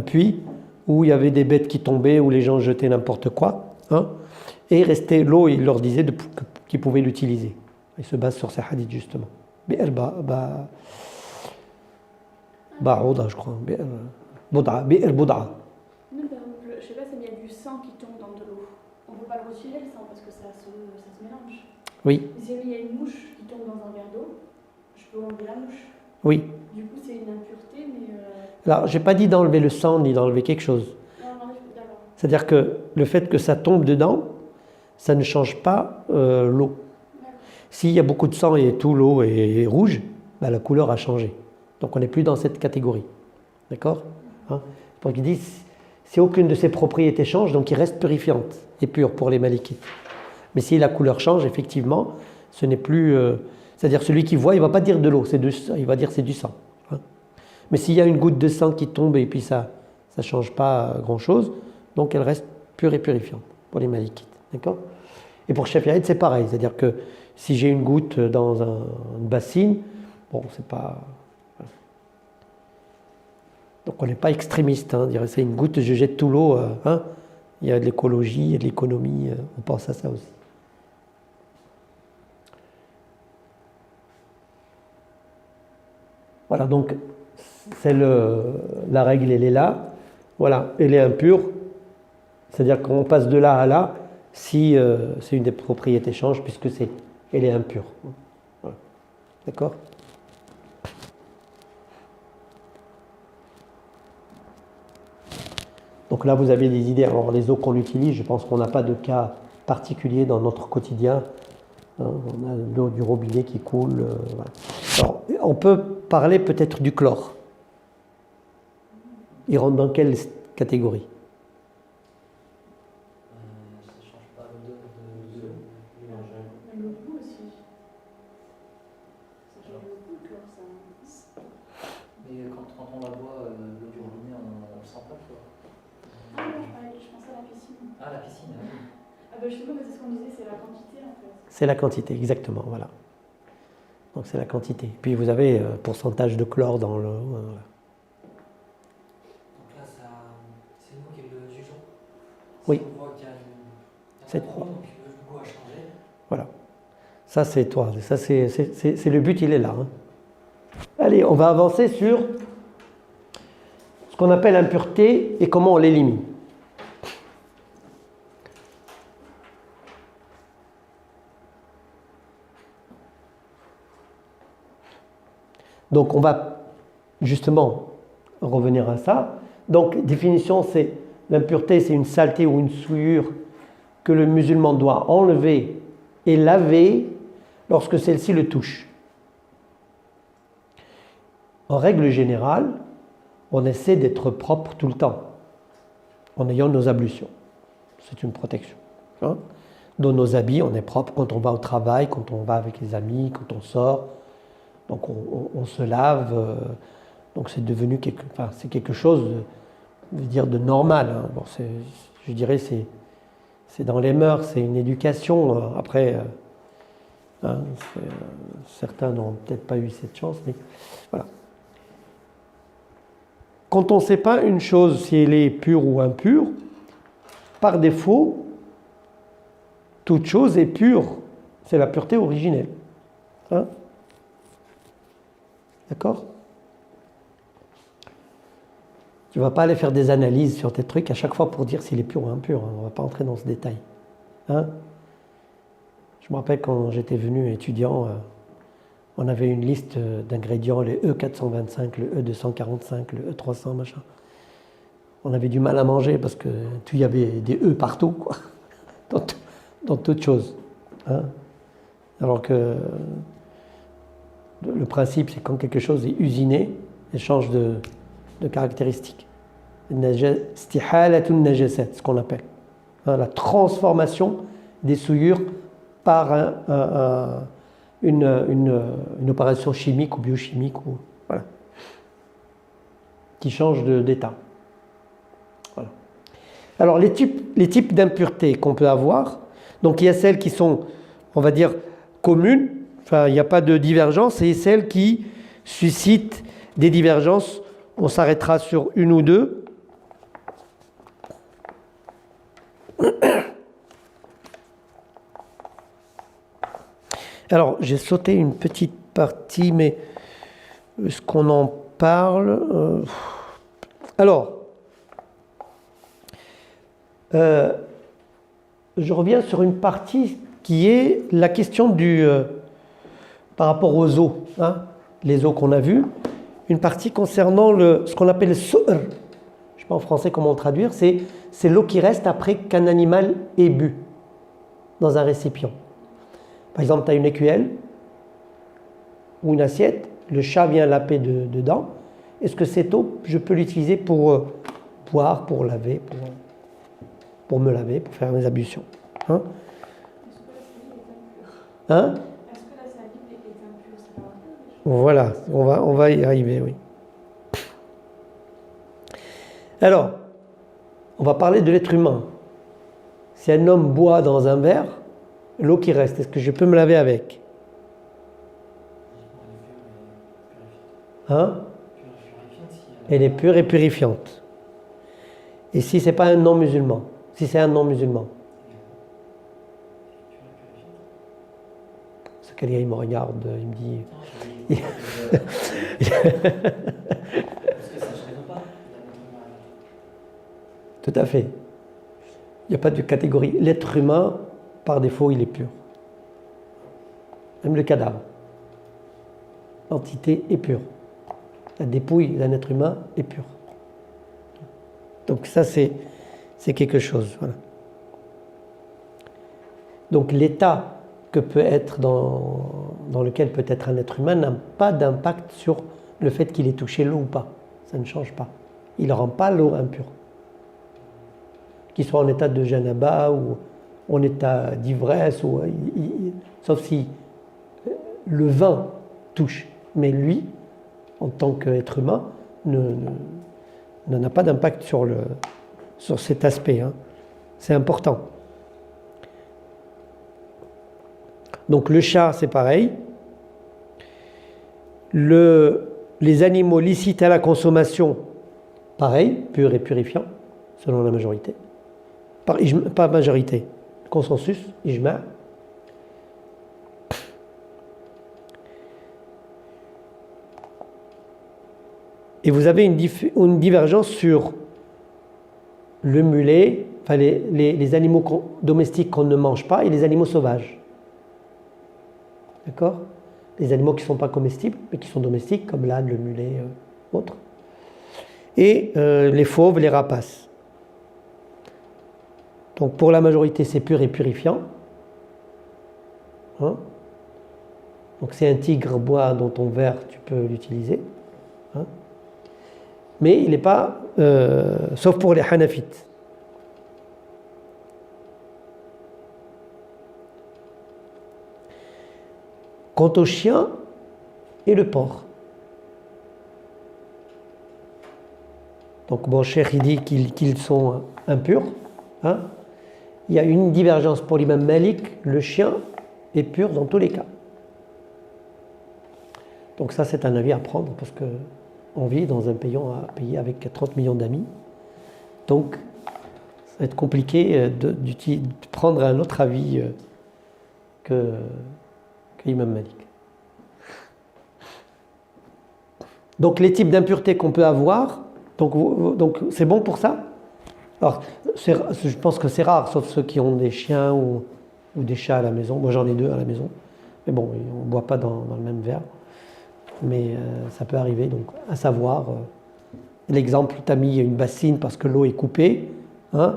puits où il y avait des bêtes qui tombaient, où les gens jetaient n'importe quoi, hein, et il restait l'eau, il leur disait qu'ils pouvaient l'utiliser. Il se base sur ces hadiths justement. Bi'r Ba'ouda, je crois. Bi'r Boud'a. Non, par exemple, je sais pas s'il y a du sang qui tombe dans de l'eau. On ne peut pas le retirer le sang parce que ça se mélange. Oui, Mais s'il y a une mouche qui tombe dans un verre d'eau, je peux enlever la mouche. oui. Du coup, c'est une impureté, mais. Alors, je n'ai pas dit d'enlever le sang ni d'enlever quelque chose. Non, d'accord. C'est-à-dire que le fait que ça tombe dedans, ça ne change pas l'eau. S'il y a beaucoup de sang et tout l'eau est rouge, ben la couleur a changé. Donc on n'est plus dans cette catégorie. D'accord, hein? Donc il dit, si aucune de ses propriétés change, donc il reste purifiante et pure pour les malikites. Mais si la couleur change, effectivement, ce n'est plus... c'est-à-dire celui qui voit, il ne va pas dire de l'eau, il va dire c'est du sang. Hein? Mais s'il y a une goutte de sang qui tombe et puis ça ne change pas grand-chose, donc elle reste pure et purifiante pour les malikites. D'accord? Et pour Shafi'ite, c'est pareil. C'est-à-dire que si j'ai une goutte dans une bassine, bon, c'est pas... Donc on n'est pas extrémiste. Hein, dire c'est une goutte, je jette tout l'eau. Hein, il y a de l'écologie, il y a de l'économie, on pense à ça aussi. Voilà, donc c'est la règle, elle est là. Voilà, elle est impure. C'est-à-dire qu'on passe de là à là si c'est une des propriétés change, puisque elle est impure. Voilà. D'accord? Donc là, vous avez des idées. Alors, les eaux qu'on utilise, je pense qu'on n'a pas de cas particulier dans notre quotidien. On a l'eau du robinet qui coule. Voilà. Alors, on peut parler peut-être du chlore. Il rentre dans quelle catégorie. Ça ne change pas l'odeur de l'eau. Même le goût aussi. Ça change le goût, le chlore, ça. Mais quand on la boit, l'eau du robinet, on ne le sent pas le chlore. Ah non, je pensais à la piscine. Ah, la piscine, ah oui. Ah bah justement, c'est ce qu'on disait, c'est la quantité en fait. C'est la quantité, exactement, voilà. Donc c'est la quantité. Puis vous avez pourcentage de chlore dans l'eau. Voilà. Donc là, c'est nous qui le jugeons. Oui. Si on voit qu'il y a C'est- un arôme, puis le goût a changé. Voilà. Ça c'est toi. Ça c'est le but, il est là. Hein. Allez, on va avancer sur ce qu'on appelle impureté et comment on l'élimine. Donc on va justement revenir à ça. Donc définition, c'est l'impureté, c'est une saleté ou une souillure que le musulman doit enlever et laver lorsque celle-ci le touche. En règle générale, on essaie d'être propre tout le temps en ayant nos ablutions. C'est une protection. Hein? Dans nos habits, on est propre quand on va au travail, quand on va avec les amis, quand on sort. Donc on se lave, donc c'est devenu quelque chose de normal. Hein. Bon, je dirais c'est dans les mœurs, c'est une éducation. Après, certains n'ont peut-être pas eu cette chance, mais voilà. Quand on ne sait pas une chose, si elle est pure ou impure, par défaut, toute chose est pure. C'est la pureté originelle. Hein? D'accord? Tu ne vas pas aller faire des analyses sur tes trucs à chaque fois pour dire s'il est pur ou impur. Hein. On ne va pas entrer dans ce détail. Hein? Je me rappelle quand j'étais venu étudiant, on avait une liste d'ingrédients, le E425, le E245, le E300, machin. On avait du mal à manger parce que il y avait des E partout, quoi. Dans toute chose. Hein? Alors que le principe, c'est quand quelque chose est usiné, elle change de caractéristiques. Istihalatun najasat, ce qu'on appelle. Hein, la transformation des souillures par une opération chimique ou biochimique, voilà, qui change d'état. Voilà. Alors, les types d'impuretés qu'on peut avoir, donc il y a celles qui sont, on va dire, communes. Enfin, il n'y a pas de divergence, et celles qui suscitent des divergences, on s'arrêtera sur une ou deux. Alors, j'ai sauté une petite partie, mais est-ce qu'on en parle? Alors, je reviens sur une partie qui est la question par rapport aux eaux, hein, les eaux qu'on a vues, une partie concernant ce qu'on appelle le su'r. Je ne sais pas en français comment le traduire, c'est l'eau qui reste après qu'un animal ait bu dans un récipient. Par exemple, tu as une écuelle ou une assiette, le chat vient laper dedans. Est-ce que cette eau, je peux l'utiliser pour boire, pour laver, pour me laver, pour faire mes ablutions? Hein? Hein? Est-ce que la salive est impure? C'est pas impur? Voilà, on va y arriver, oui. Alors, on va parler de l'être humain. Si un homme boit dans un verre, l'eau qui reste, est-ce que je peux me laver avec? Hein? Elle est pure et purifiante. Et si c'est pas un non-musulman? Si c'est un non-musulman? Ce quelqu'un, il me regarde, il me dit... Parce que ça ne change pas. Tout à fait. Il n'y a pas de catégorie. L'être humain, par défaut, il est pur. Même le cadavre. L'entité est pure. La dépouille d'un être humain est pure. Donc ça, c'est quelque chose. Voilà. Donc l'état que peut être dans lequel peut être un être humain n'a pas d'impact sur le fait qu'il ait touché l'eau ou pas. Ça ne change pas. Il ne rend pas l'eau impure. qu'il soit en état de janaba ou en état d'ivresse, sauf si le vin touche. Mais lui, en tant qu'être humain, n'en a pas d'impact sur cet aspect. Hein. C'est important. Donc le chat, c'est pareil. Les animaux licites à la consommation, pareil, purs et purifiants, selon la majorité. Pas majorité, consensus, ijma'. Et vous avez une divergence sur le mulet, enfin les animaux domestiques qu'on ne mange pas et les animaux sauvages. D'accord ? Les animaux qui ne sont pas comestibles, mais qui sont domestiques, comme l'âne, le mulet, autres. Et les fauves, les rapaces. Donc pour la majorité, c'est pur et purifiant. Hein ? Donc si un tigre boit dans ton verre, tu peux l'utiliser. Hein ? Mais il n'est pas, sauf pour les hanafites. Quant aux chiens et le porc. Donc bon, Cheikh il dit qu'ils sont impurs. Hein. Il y a une divergence pour l'imam Malik, le chien est pur dans tous les cas. Donc ça c'est un avis à prendre parce que on vit dans un pays avec 30 millions d'amis. Donc ça va être compliqué de prendre un autre avis que l'imam Malik. Donc les types d'impuretés qu'on peut avoir, donc c'est bon pour ça. Alors je pense que c'est rare, sauf ceux qui ont des chiens ou des chats à la maison. Moi j'en ai 2 à la maison, mais bon, on ne boit pas dans le même verre. Mais ça peut arriver, donc à savoir, l'exemple, tu as mis une bassine parce que l'eau est coupée, hein,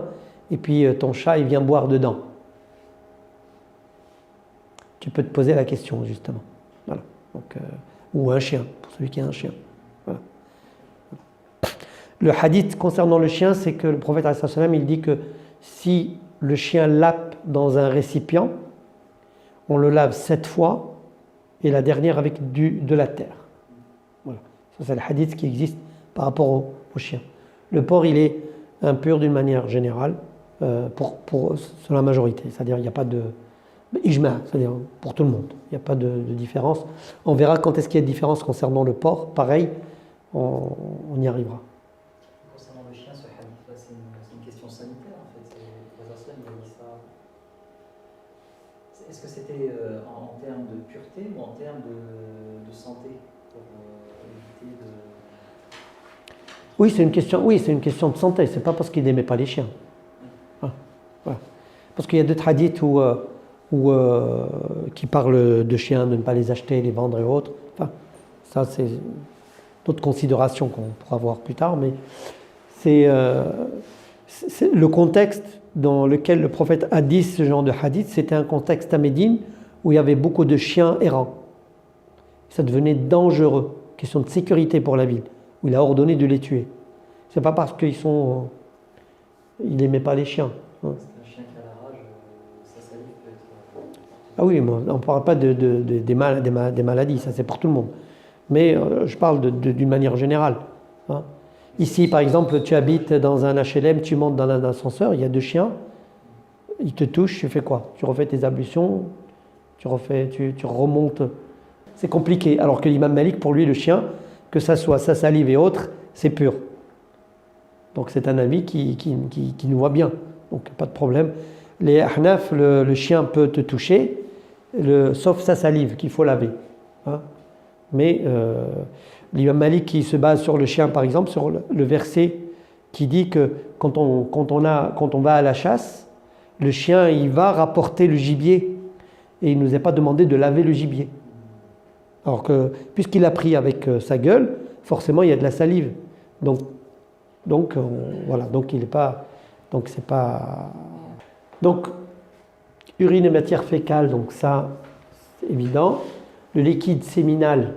et puis ton chat il vient boire dedans. Tu peux te poser la question justement. Voilà. Donc, ou un chien, pour celui qui a un chien. Voilà. Le hadith concernant le chien, c'est que le prophète il dit que si le chien lappe dans un récipient, on le lave 7 fois et la dernière avec de la terre. Voilà. Ça c'est le hadith qui existe par rapport au chien. Le porc il est impur d'une manière générale pour la majorité, c'est-à-dire il n'y a pas de ijma, c'est-à-dire pour tout le monde, il n'y a pas de différence. On verra quand est-ce qu'il y a de différence concernant le porc, pareil, on y arrivera. Concernant le chien, ce hadith-là, c'est une question sanitaire en fait. Il a dit ça. Est-ce que c'était en termes de pureté ou en termes de santé pour éviter de... Oui, c'est une question de santé, c'est pas parce qu'il n'aimait pas les chiens. Voilà. Parce qu'il y a d'autres hadiths qui parlent de chiens, de ne pas les acheter, les vendre et autres. Enfin, ça c'est d'autres considérations qu'on pourra voir plus tard, mais c'est le contexte dans lequel le prophète a dit ce genre de hadith, c'était un contexte à Médine où il y avait beaucoup de chiens errants. Ça devenait dangereux, question de sécurité pour la ville, où il a ordonné de les tuer. C'est pas parce qu'il n'aimait pas les chiens. Hein. Un chien qui a la rage, sa salive peut être... Ah oui, on ne parle pas des maladies, ça c'est pour tout le monde. Mais je parle d'une manière générale. Hein. Ici, par exemple, tu habites dans un HLM, tu montes dans un ascenseur, il y a 2 chiens, ils te touchent, tu fais quoi? Tu refais tes ablutions, tu remontes. C'est compliqué. Alors que l'imam Malik, pour lui, le chien, que ça soit sa salive et autres, c'est pur. Donc c'est un avis qui nous voit bien. Donc pas de problème. Les Ahnaf, le chien peut te toucher, sauf sa salive qu'il faut laver. Hein. Mais l'imam Malik qui se base sur le chien, par exemple, sur le verset qui dit que quand on va à la chasse, le chien il va rapporter le gibier et il ne nous est pas demandé de laver le gibier. Alors que puisqu'il a pris avec sa gueule, forcément il y a de la salive. Donc voilà, donc il est pas, donc c'est pas, donc urine et matière fécale, donc ça c'est évident. Le liquide séminal.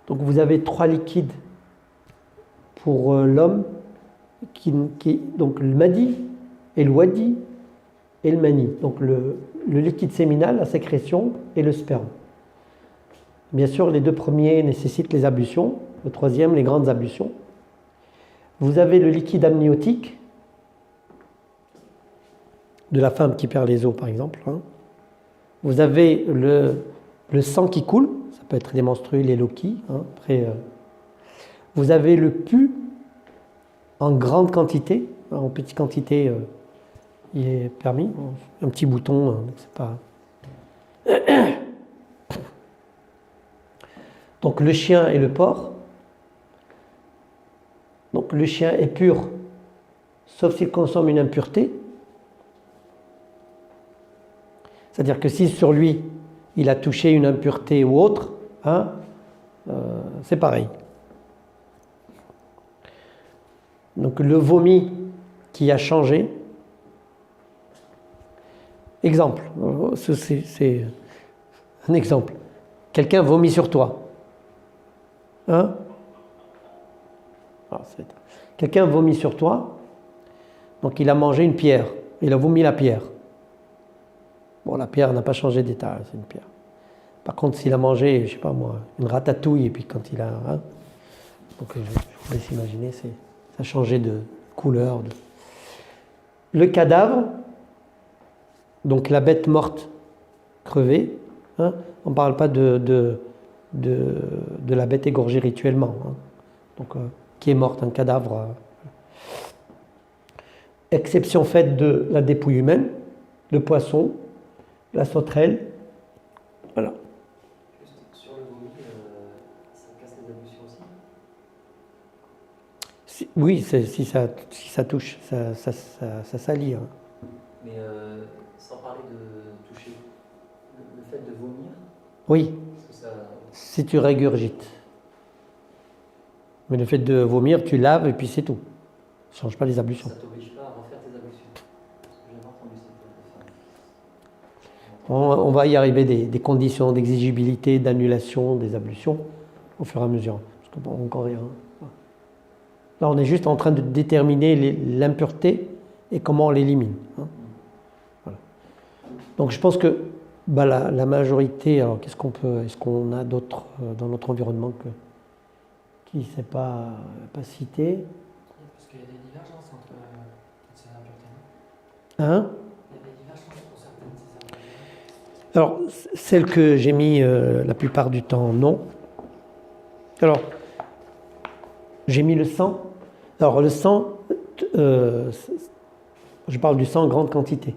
Donc vous avez 3 liquides pour l'homme donc le madi et le wadi et le mani. Donc le liquide séminal, la sécrétion et le sperme. Bien sûr, les deux premiers nécessitent les ablutions, le troisième, les grandes ablutions. Vous avez le liquide amniotique de la femme qui perd les os, par exemple. Vous avez le sang qui coule, ça peut être des menstrues, les loquis. Après, vous avez le pus en grande quantité, en petite quantité, il est permis. Un petit bouton, c'est pas. Donc le chien et le porc. Donc le chien est pur, sauf s'il consomme une impureté. C'est-à-dire que si sur lui, il a touché une impureté ou autre, c'est pareil. Donc le vomi qui a changé. Exemple, c'est un exemple. Quelqu'un vomit sur toi. Quelqu'un vomit sur toi, donc il a mangé une pierre, il a vomi la pierre. Bon, la pierre n'a pas changé d'état, c'est une pierre. Par contre, s'il a mangé, je sais pas moi, une ratatouille, et puis quand il a... donc je vous laisse imaginer, ça a changé de couleur. Le cadavre, donc la bête morte, crevée, on ne parle pas de la bête égorgée rituellement, donc qui est morte, un cadavre. Exception faite de la dépouille humaine, le poisson, la sauterelle, voilà. Juste sur le vomi, ça casse les ablutions aussi? Oui, si ça touche, ça salit. Mais sans parler de toucher, le fait de vomir, Oui, est-ce que ça... si tu régurgites. Mais le fait de vomir, tu laves et puis c'est tout. Ça ne change pas les ablutions. Ça t'oblige pas à refaire tes ablutions? Parce que j'avais entendu ça. On va y arriver des conditions d'exigibilité, d'annulation des ablutions au fur et à mesure. Parce que bon, encore rien. Là, on est juste en train de déterminer l'impureté et comment on l'élimine. Voilà. Donc je pense que la majorité, alors est-ce qu'on a d'autres dans notre environnement qui ne s'est pas cité? Parce qu'il y a des divergences entre ces impuretés. Hein? Il y a des divergences pour certaines de ces impuretés. Alors, celle que j'ai mis la plupart du temps, non. Alors, j'ai mis le sang. Alors, le sang, je parle du sang en grande quantité.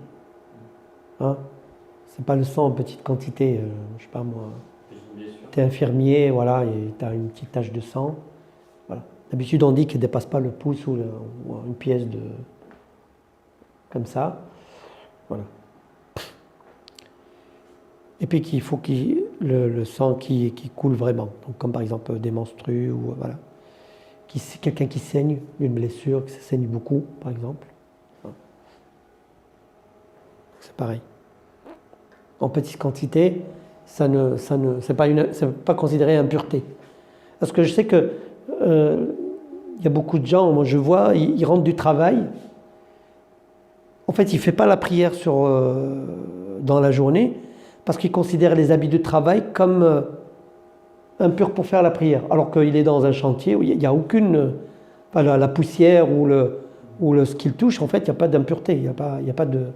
C'est pas le sang en petite quantité, je sais pas moi. Tu es infirmier, voilà, et tu as une petite tache de sang. Voilà. D'habitude, on dit qu'il ne dépasse pas le pouce ou une pièce de... comme ça. Voilà. Et puis qu'il faut le sang qui coule vraiment. Donc, comme par exemple des menstrues ou voilà. Quelqu'un qui saigne, une blessure, qui saigne beaucoup, par exemple. C'est pareil. En petite quantité, c'est pas considéré impureté. Parce que je sais que il y a beaucoup de gens, moi je vois, ils rentrent du travail. En fait, il ne fait pas la prière dans la journée parce qu'il considère les habits de travail comme impurs pour faire la prière. Alors qu'il est dans un chantier où il n'y a aucune... la poussière ou ce qu'il touche, en fait, il n'y a pas d'impureté. Il y a pas de...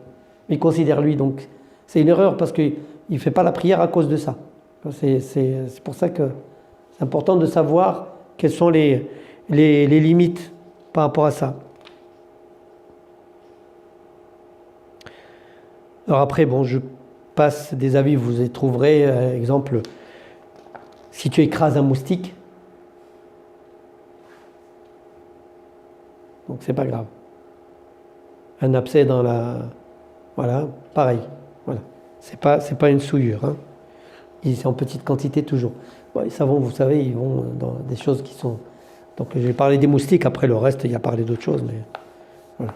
Il considère lui, donc c'est une erreur parce qu'il ne fait pas la prière à cause de ça. C'est pour ça que c'est important de savoir quelles sont les limites par rapport à ça. Alors après, bon, je passe des avis, vous y trouverez, exemple, si tu écrases un moustique, donc c'est pas grave. Un abcès dans la... Voilà, pareil. Voilà. C'est pas une souillure. C'est en petite quantité toujours. Bon, les savons, vous savez, ils vont dans des choses qui sont... Donc je vais parler des moustiques, après le reste, il y a parlé d'autres choses, mais voilà.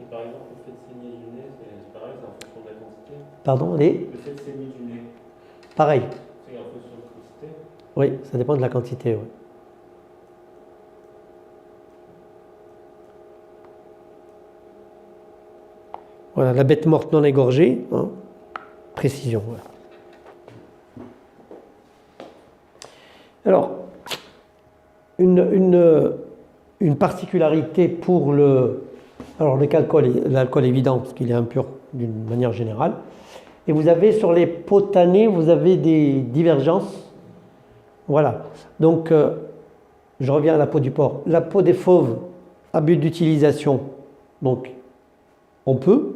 Et par exemple, le fait de saigner du nez, c'est pareil, c'est en fonction de la quantité. Pardon, Le fait de saigner du nez, pareil. c'est en fonction de la quantité. Oui, ça dépend de la quantité, oui. Voilà, la bête morte non égorgée, hein. Précision. Voilà. Alors, une particularité pour alors l'alcool évident, parce qu'il est impur d'une manière générale. Et vous avez sur les peaux tannées, vous avez des divergences. Voilà. Donc, je reviens à la peau du porc. La peau des fauves, à but d'utilisation, donc on peut,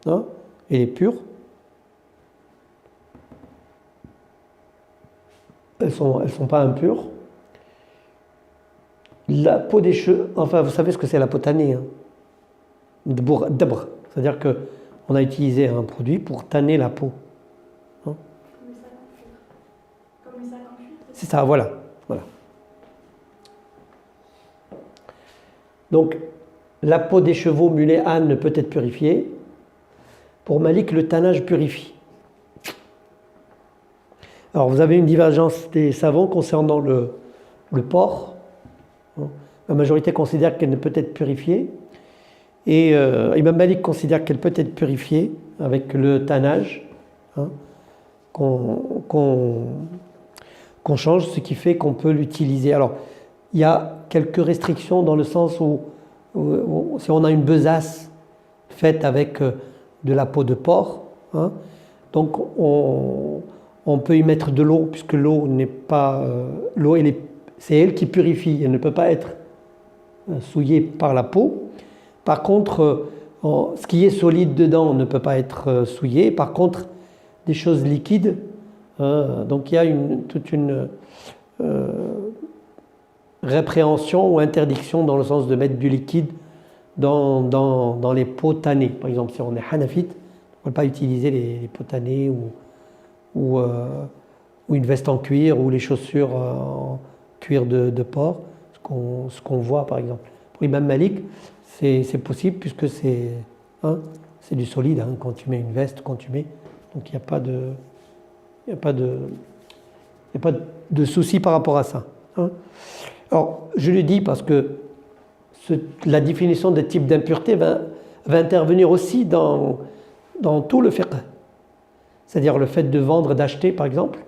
hein, elle est pure. Elles sont pas impures. La peau des cheveux, enfin vous savez ce que c'est la peau tannée, hein. Dabr, c'est-à-dire qu'on a utilisé un produit pour tanner la peau. Hein. Comme les sacs en cuir. C'est ça, voilà. Donc, la peau des chevaux, mulets, ânes ne peut être purifiée. Pour Malik, le tannage purifie. Alors, vous avez une divergence des savants concernant le porc. La majorité considère qu'elle ne peut être purifiée. Et Imam Malik considère qu'elle peut être purifiée avec le tannage, hein, qu'on change, ce qui fait qu'on peut l'utiliser. Alors, il y a quelques restrictions dans le sens où si on a une besace faite avec de la peau de porc, hein, donc on peut y mettre de l'eau, puisque l'eau n'est pas... l'eau, c'est elle qui purifie, elle ne peut pas être souillée par la peau. Par contre, ce qui est solide dedans ne peut pas être souillé. Par contre, des choses liquides, donc il y a toute une répréhension ou interdiction dans le sens de mettre du liquide dans les peaux tannées. Par exemple, si on est hanafite, on ne peut pas utiliser les peaux tannées ou une veste en cuir ou les chaussures en cuir de porc, ce qu'on voit par exemple. Pour Imam Malik, c'est possible puisque c'est du solide, hein, quand tu mets une veste, donc il n'y a pas de souci par rapport à ça. Hein. Alors, je le dis parce que la définition des types d'impureté va intervenir aussi dans tout le fiqh. C'est-à-dire le fait de vendre, d'acheter par exemple,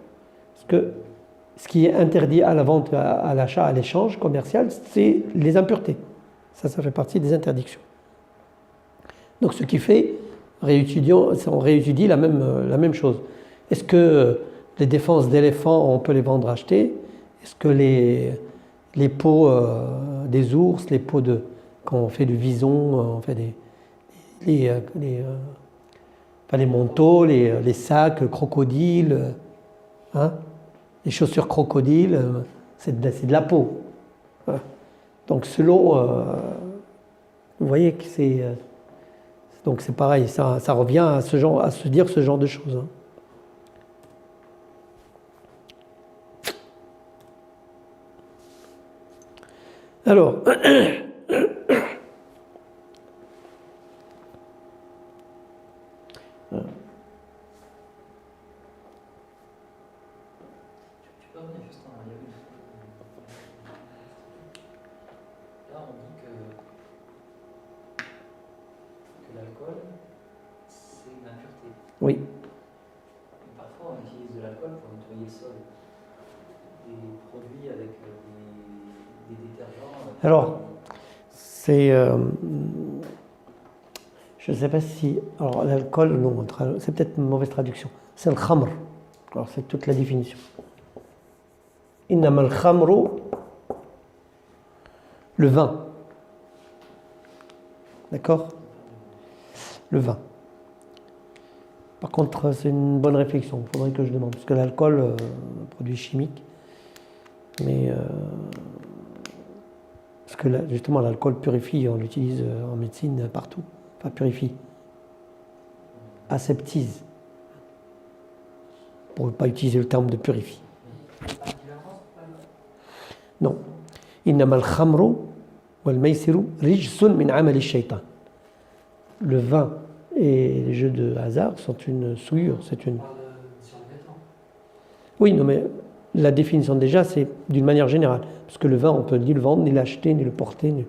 parce que ce qui est interdit à la vente, à l'achat, à l'échange commercial, c'est les impuretés. Ça fait partie des interdictions. Donc ce qui fait, on réétudie la même chose. Est-ce que les défenses d'éléphants, on peut les vendre, acheter? Est-ce que les peaux des ours, les peaux quand on fait du vison, on fait les manteaux, les sacs, crocodiles, hein, les chaussures crocodiles, c'est de la peau. Voilà. Donc selon, vous voyez que donc c'est pareil, ça revient à se dire ce genre de choses. Hein. Alors, oui. Parfois, on utilise de l'alcool pour nettoyer le sol. Des produits avec des détergents. Alors, je ne sais pas si... Alors, l'alcool, non, c'est peut-être une mauvaise traduction. C'est le khamr. Alors, c'est toute la définition. Innama al-khamru, le vin. D'accord? Le vin. Par contre, c'est une bonne réflexion, il faudrait que je demande, parce que l'alcool, un produit chimique, mais parce que justement l'alcool purifie, on l'utilise en médecine partout, enfin purifie, aseptise, pour ne pas utiliser le terme de purifie. Non. Innama al-khamru wal maysiru rijsun min amali shaytan. Le vin et les jeux de hasard sont une souillure, c'est une... Oui, non, mais la définition déjà, c'est d'une manière générale. Parce que le vin, on peut ni le vendre, ni l'acheter, ni le porter. Il y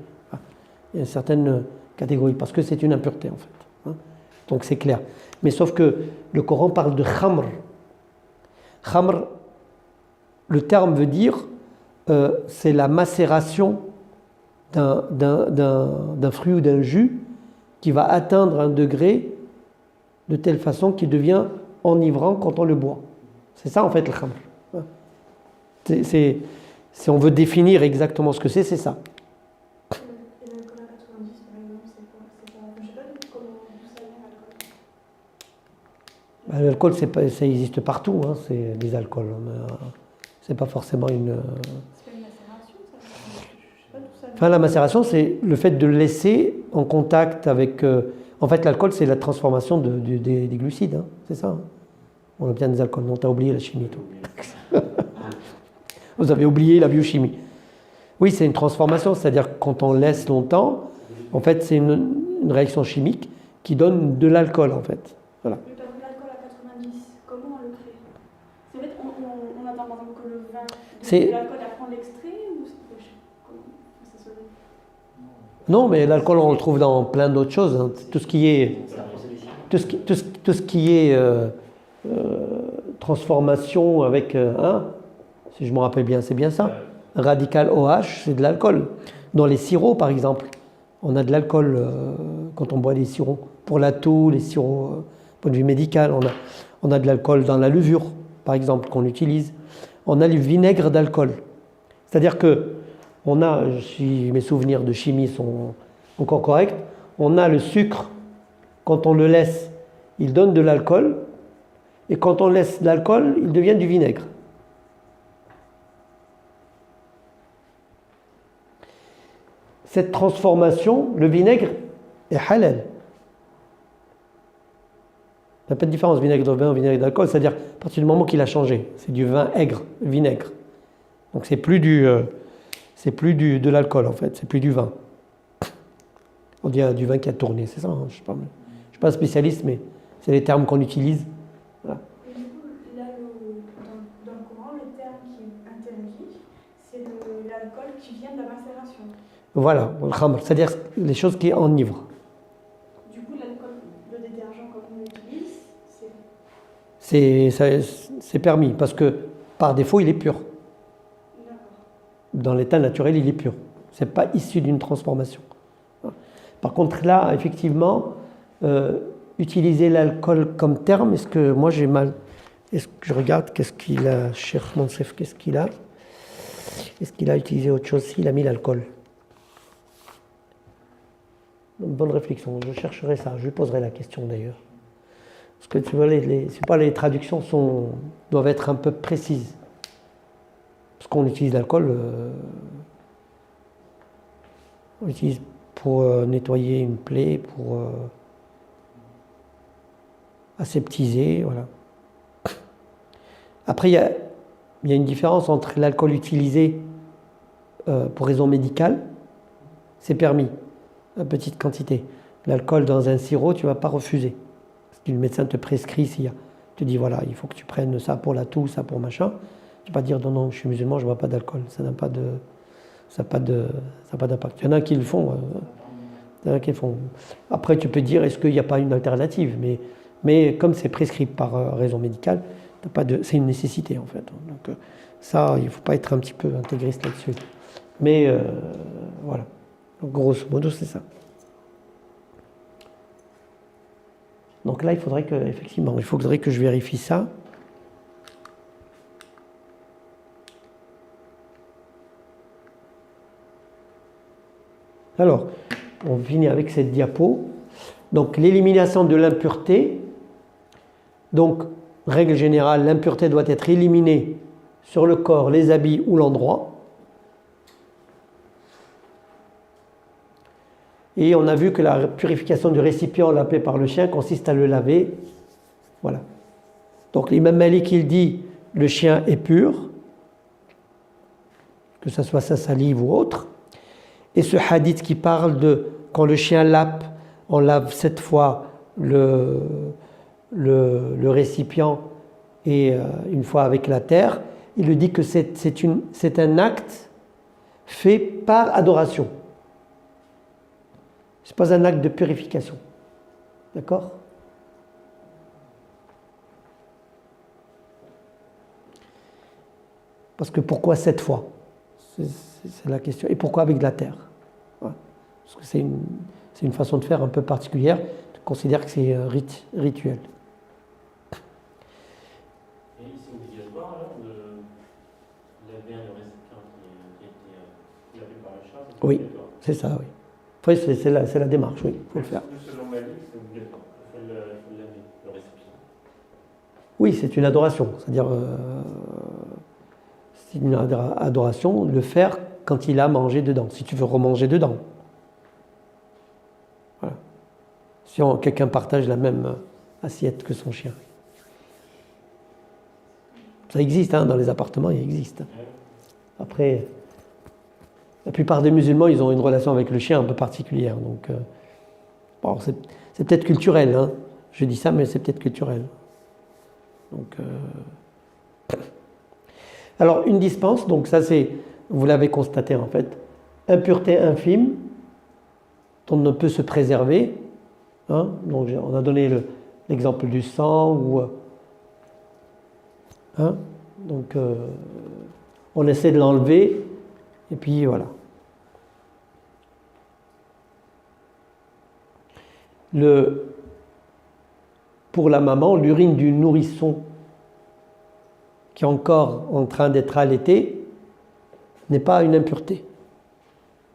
a une certaine catégorie, parce que c'est une impureté en fait. Donc c'est clair. Mais sauf que le Coran parle de khamr. Khamr, le terme veut dire c'est la macération d'un fruit ou d'un jus qui va atteindre un degré de telle façon qu'il devient enivrant quand on le boit. C'est ça en fait le khamr. Si on veut définir exactement ce que c'est ça. Et l'alcool à 90, par exemple, c'est quoi? Je sais pas d'où ça vient l'alcool. L'alcool, ça existe partout, hein, c'est des alcools. C'est pas forcément une. C'est pas une macération, ça? Je sais pas d'où ça vient. Enfin, la macération, c'est le fait de le laisser en contact avec. En fait, l'alcool, c'est la transformation des glucides, hein, c'est ça. Hein. On a bien des alcools. Non, t'as oublié la chimie, toi. Vous avez oublié la biochimie. Oui, c'est une transformation, c'est-à-dire que quand on laisse longtemps, en fait, c'est une réaction chimique qui donne de l'alcool, en fait. Voilà. Mais par exemple, l'alcool à 90, comment on le crée? C'est vrai qu'on attend par exemple que le vin C'est- de l'alcool apprend l'extrait ou comment ça se fait? Non, mais l'alcool, on le trouve dans plein d'autres choses. Hein. Tout ce qui est, C'est un procédé chimique. tout ce qui est transformation avec si je me rappelle bien, c'est bien ça. Radical OH, c'est de l'alcool. Dans les sirops, par exemple, on a de l'alcool quand on boit des sirops. Pour la toux, les sirops, point de vue médical, on a de l'alcool dans la levure, par exemple, qu'on utilise. On a le vinaigre d'alcool. C'est-à-dire que on a, si mes souvenirs de chimie sont encore corrects, on a le sucre, quand on le laisse, il donne de l'alcool, et quand on laisse l'alcool, il devient du vinaigre. Cette transformation, le vinaigre est halal. Il n'y a pas de différence vinaigre de vin, vinaigre d'alcool, c'est-à-dire à partir du moment qu'il a changé, c'est du vin aigre, vinaigre. Donc c'est plus de l'alcool en fait, c'est plus du vin. On dit du vin qui a tourné, c'est ça, hein, je ne suis pas spécialiste, mais c'est les termes qu'on utilise. Voilà. Et du coup, là, dans le Coran, le terme qui est interdit, c'est l'alcool qui vient de la macération. Voilà, le khamr, c'est-à-dire les choses qui enivrent. Du coup, l'alcool, le détergent, quand on l'utilise, C'est permis parce que par défaut, il est pur. d'accord. Dans l'état naturel, il est pur. Ce n'est pas issu d'une transformation. Par contre, là, effectivement, utiliser l'alcool comme terme, est-ce que moi j'ai mal? Est-ce que je regarde, qu'est-ce qu'il a, Cheikh Monsef, qu'est-ce qu'il a? Est-ce qu'il a utilisé autre chose? S'il a mis l'alcool. Bonne réflexion, je chercherai ça, je lui poserai la question d'ailleurs. Parce que tu vois, les traductions doivent être un peu précises. Parce qu'on utilise l'alcool, on l'utilise pour nettoyer une plaie, pour aseptiser, voilà. Après, il y a une différence entre l'alcool utilisé pour raison médicale, c'est permis, à petite quantité. L'alcool dans un sirop, tu ne vas pas refuser. Si le médecin te prescrit, te dit voilà, il faut que tu prennes ça pour la toux, ça pour machin, tu ne vas pas dire non, je suis musulman, je ne bois pas d'alcool. Ça n'a pas d'impact. Il y en a qui le font. Après, tu peux dire est-ce qu'il n'y a pas une alternative, mais comme c'est prescrit par raison médicale, c'est une nécessité en fait. Donc ça, il ne faut pas être un petit peu intégriste là-dessus. Mais voilà. Donc, grosso modo, c'est ça. Donc là, il faudrait que je vérifie ça. Alors, on finit avec cette diapo. Donc, l'élimination de l'impureté. Donc, règle générale, l'impureté doit être éliminée sur le corps, les habits ou l'endroit. Et on a vu que la purification du récipient lavé par le chien consiste à le laver. Voilà. Donc l'imam Malik, il dit le chien est pur, que ce soit sa salive ou autre. Et ce hadith qui parle de quand le chien lappe, on lave 7 fois le récipient et une fois avec la terre, il lui dit que c'est un acte fait par adoration. Ce n'est pas un acte de purification. D'accord? Parce que pourquoi 7 fois? C'est la question. Et pourquoi avec de la terre? Voilà. Parce que c'est une façon de faire un peu particulière. Je considère que c'est un rite rituel. Et c'est obligatoire alors de laver le récipient qui a été lavé par le chat? Oui. C'est ça, oui. Oui, c'est la démarche, oui, il faut le faire. Selon ma vie, c'est obligatoire. Il faut le laver, le récipient. Oui, c'est une adoration. C'est-à-dire, c'est une adoration, le faire quand il a mangé dedans, si tu veux remanger dedans. Voilà. Si quelqu'un partage la même assiette que son chien. Ça existe, hein, dans les appartements, il existe. Après, la plupart des musulmans, ils ont une relation avec le chien un peu particulière. Donc, bon, c'est peut-être culturel, hein. Je dis ça, mais c'est peut-être culturel. Donc, alors, une dispense, donc ça c'est, vous l'avez constaté en fait, impureté infime, dont on ne peut se préserver. Hein, donc, on a donné l'exemple du sang, ou, hein, donc on essaie de l'enlever, et puis voilà. Pour la maman, l'urine du nourrisson qui est encore en train d'être allaité n'est pas une impureté.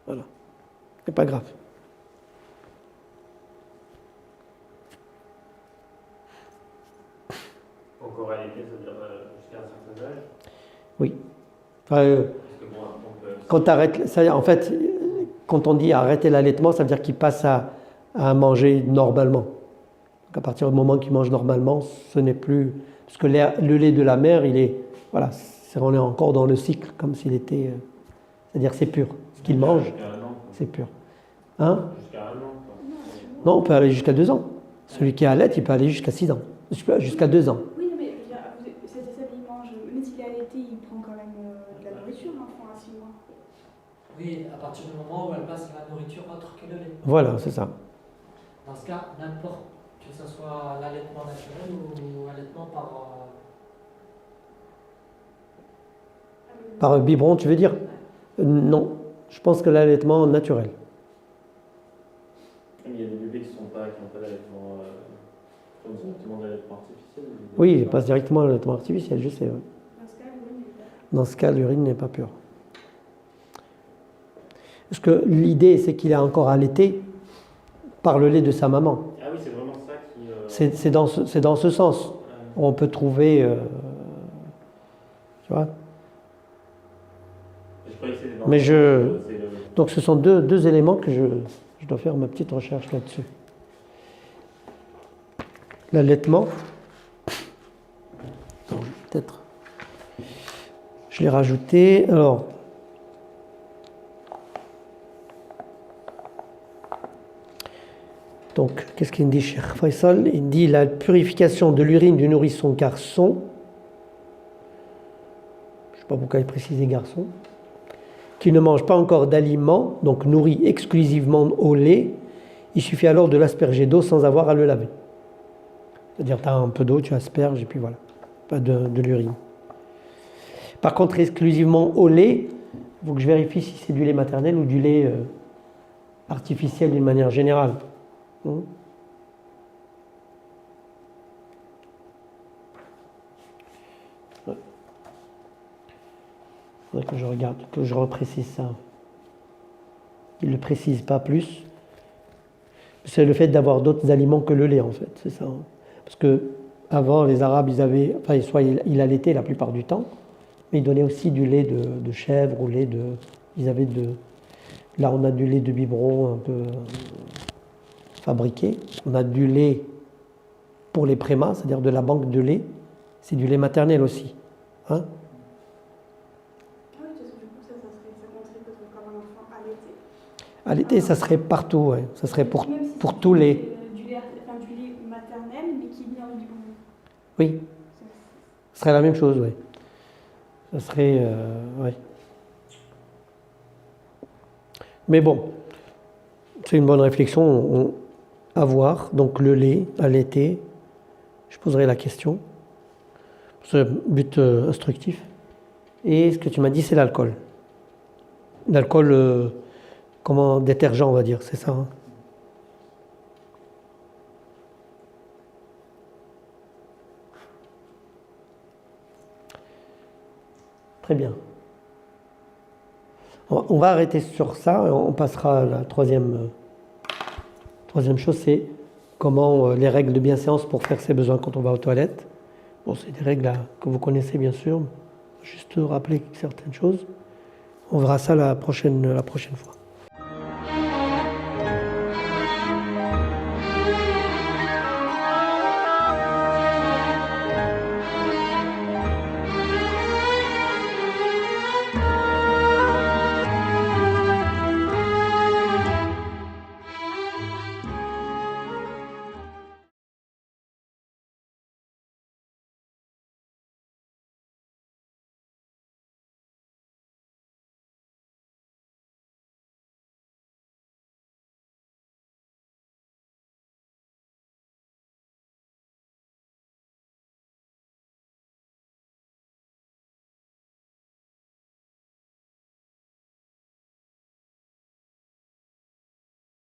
Voilà. C'est pas grave. Encore allaité, ça veut dire jusqu'à un certain âge? Oui. Parce que bon, on peut... Quand t'arrêtes, en fait, quand on dit arrêter l'allaitement, ça veut dire qu'il passe à manger normalement. Donc à partir du moment qu'il mange normalement, ce n'est plus... Parce que le lait de la mère, il est... Voilà, on est encore dans le cycle, comme s'il était... c'est-à-dire c'est pur. Ce qu'il mange, Jusqu'à 1 an. c'est pur. Hein? Jusqu'à 1 an, quoi. Non, on peut aller jusqu'à 2 ans. Celui qui est à allait, il peut aller jusqu'à 6 ans. Jusqu'à 2 ans. Oui, mais je veux dire, c'est ça, il mange. Même s'il est allaité, il prend quand même de la nourriture, l'enfant à 6 mois. Oui, à partir du moment où elle passe la nourriture autre que le lait. Voilà, c'est ça. Dans ce cas, n'importe que ce soit l'allaitement naturel ou l'allaitement Par biberon, tu veux dire? Non, je pense que l'allaitement naturel. Il y a des bébés qui n'ont pas d'allaitement, comme directement d'allaitement artificiel. Oui, il passe directement à l'allaitement artificiel, je sais. Ouais. Dans ce cas, l'urine n'est pas. Dans ce cas, l'urine n'est pas pure. Parce que l'idée, c'est qu'il est encore allaité par le lait de sa maman. Ah oui, c'est vraiment ça qui... C'est dans ce sens. On peut trouver... tu vois? Je croyais que c'était dans Mais c'est donc ce sont deux éléments que je dois faire ma petite recherche là-dessus. L'allaitement. Attends, peut-être. Je l'ai rajouté. Alors. Donc, qu'est-ce qu'il dit, Cheikh Faisal? Il dit la purification de l'urine du nourrisson garçon. Je ne sais pas pourquoi il précise garçon. Qui ne mange pas encore d'aliments, donc nourri exclusivement au lait, il suffit alors de l'asperger d'eau sans avoir à le laver. C'est-à-dire, tu as un peu d'eau, tu asperges, et puis voilà, pas de l'urine. Par contre, exclusivement au lait, il faut que je vérifie si c'est du lait maternel ou du lait artificiel d'une manière générale. Il faudrait que je regarde, que je reprécise ça. Il ne le précise pas plus. C'est le fait d'avoir d'autres aliments que le lait, en fait, c'est ça. Parce que avant, les Arabes, ils avaient, enfin, soit ils allaitaient la plupart du temps, mais ils donnaient aussi du lait de chèvre ou lait de. Ils avaient de. Là, on a du lait de biberon un peu fabriqué. On a du lait pour les prémas, c'est-à-dire de la banque de lait. C'est du lait maternel aussi. Hein? Allaité, ça serait partout, ouais. Ça serait pour tout lait. Du lait maternel, mais qui vient du biberon. Oui, ce serait la même chose, oui. Ça serait, oui. Mais bon, c'est une bonne réflexion à voir. Donc le lait, allaité, je poserai la question. C'est un but instructif. Et ce que tu m'as dit, c'est l'alcool. L'alcool, comment détergent, on va dire, c'est ça, hein? Très bien. On va arrêter sur ça. On passera à la troisième chose, c'est comment les règles de bienséance pour faire ses besoins quand on va aux toilettes. Bon, c'est des règles que vous connaissez bien sûr. Juste rappeler certaines choses. On verra ça la prochaine fois.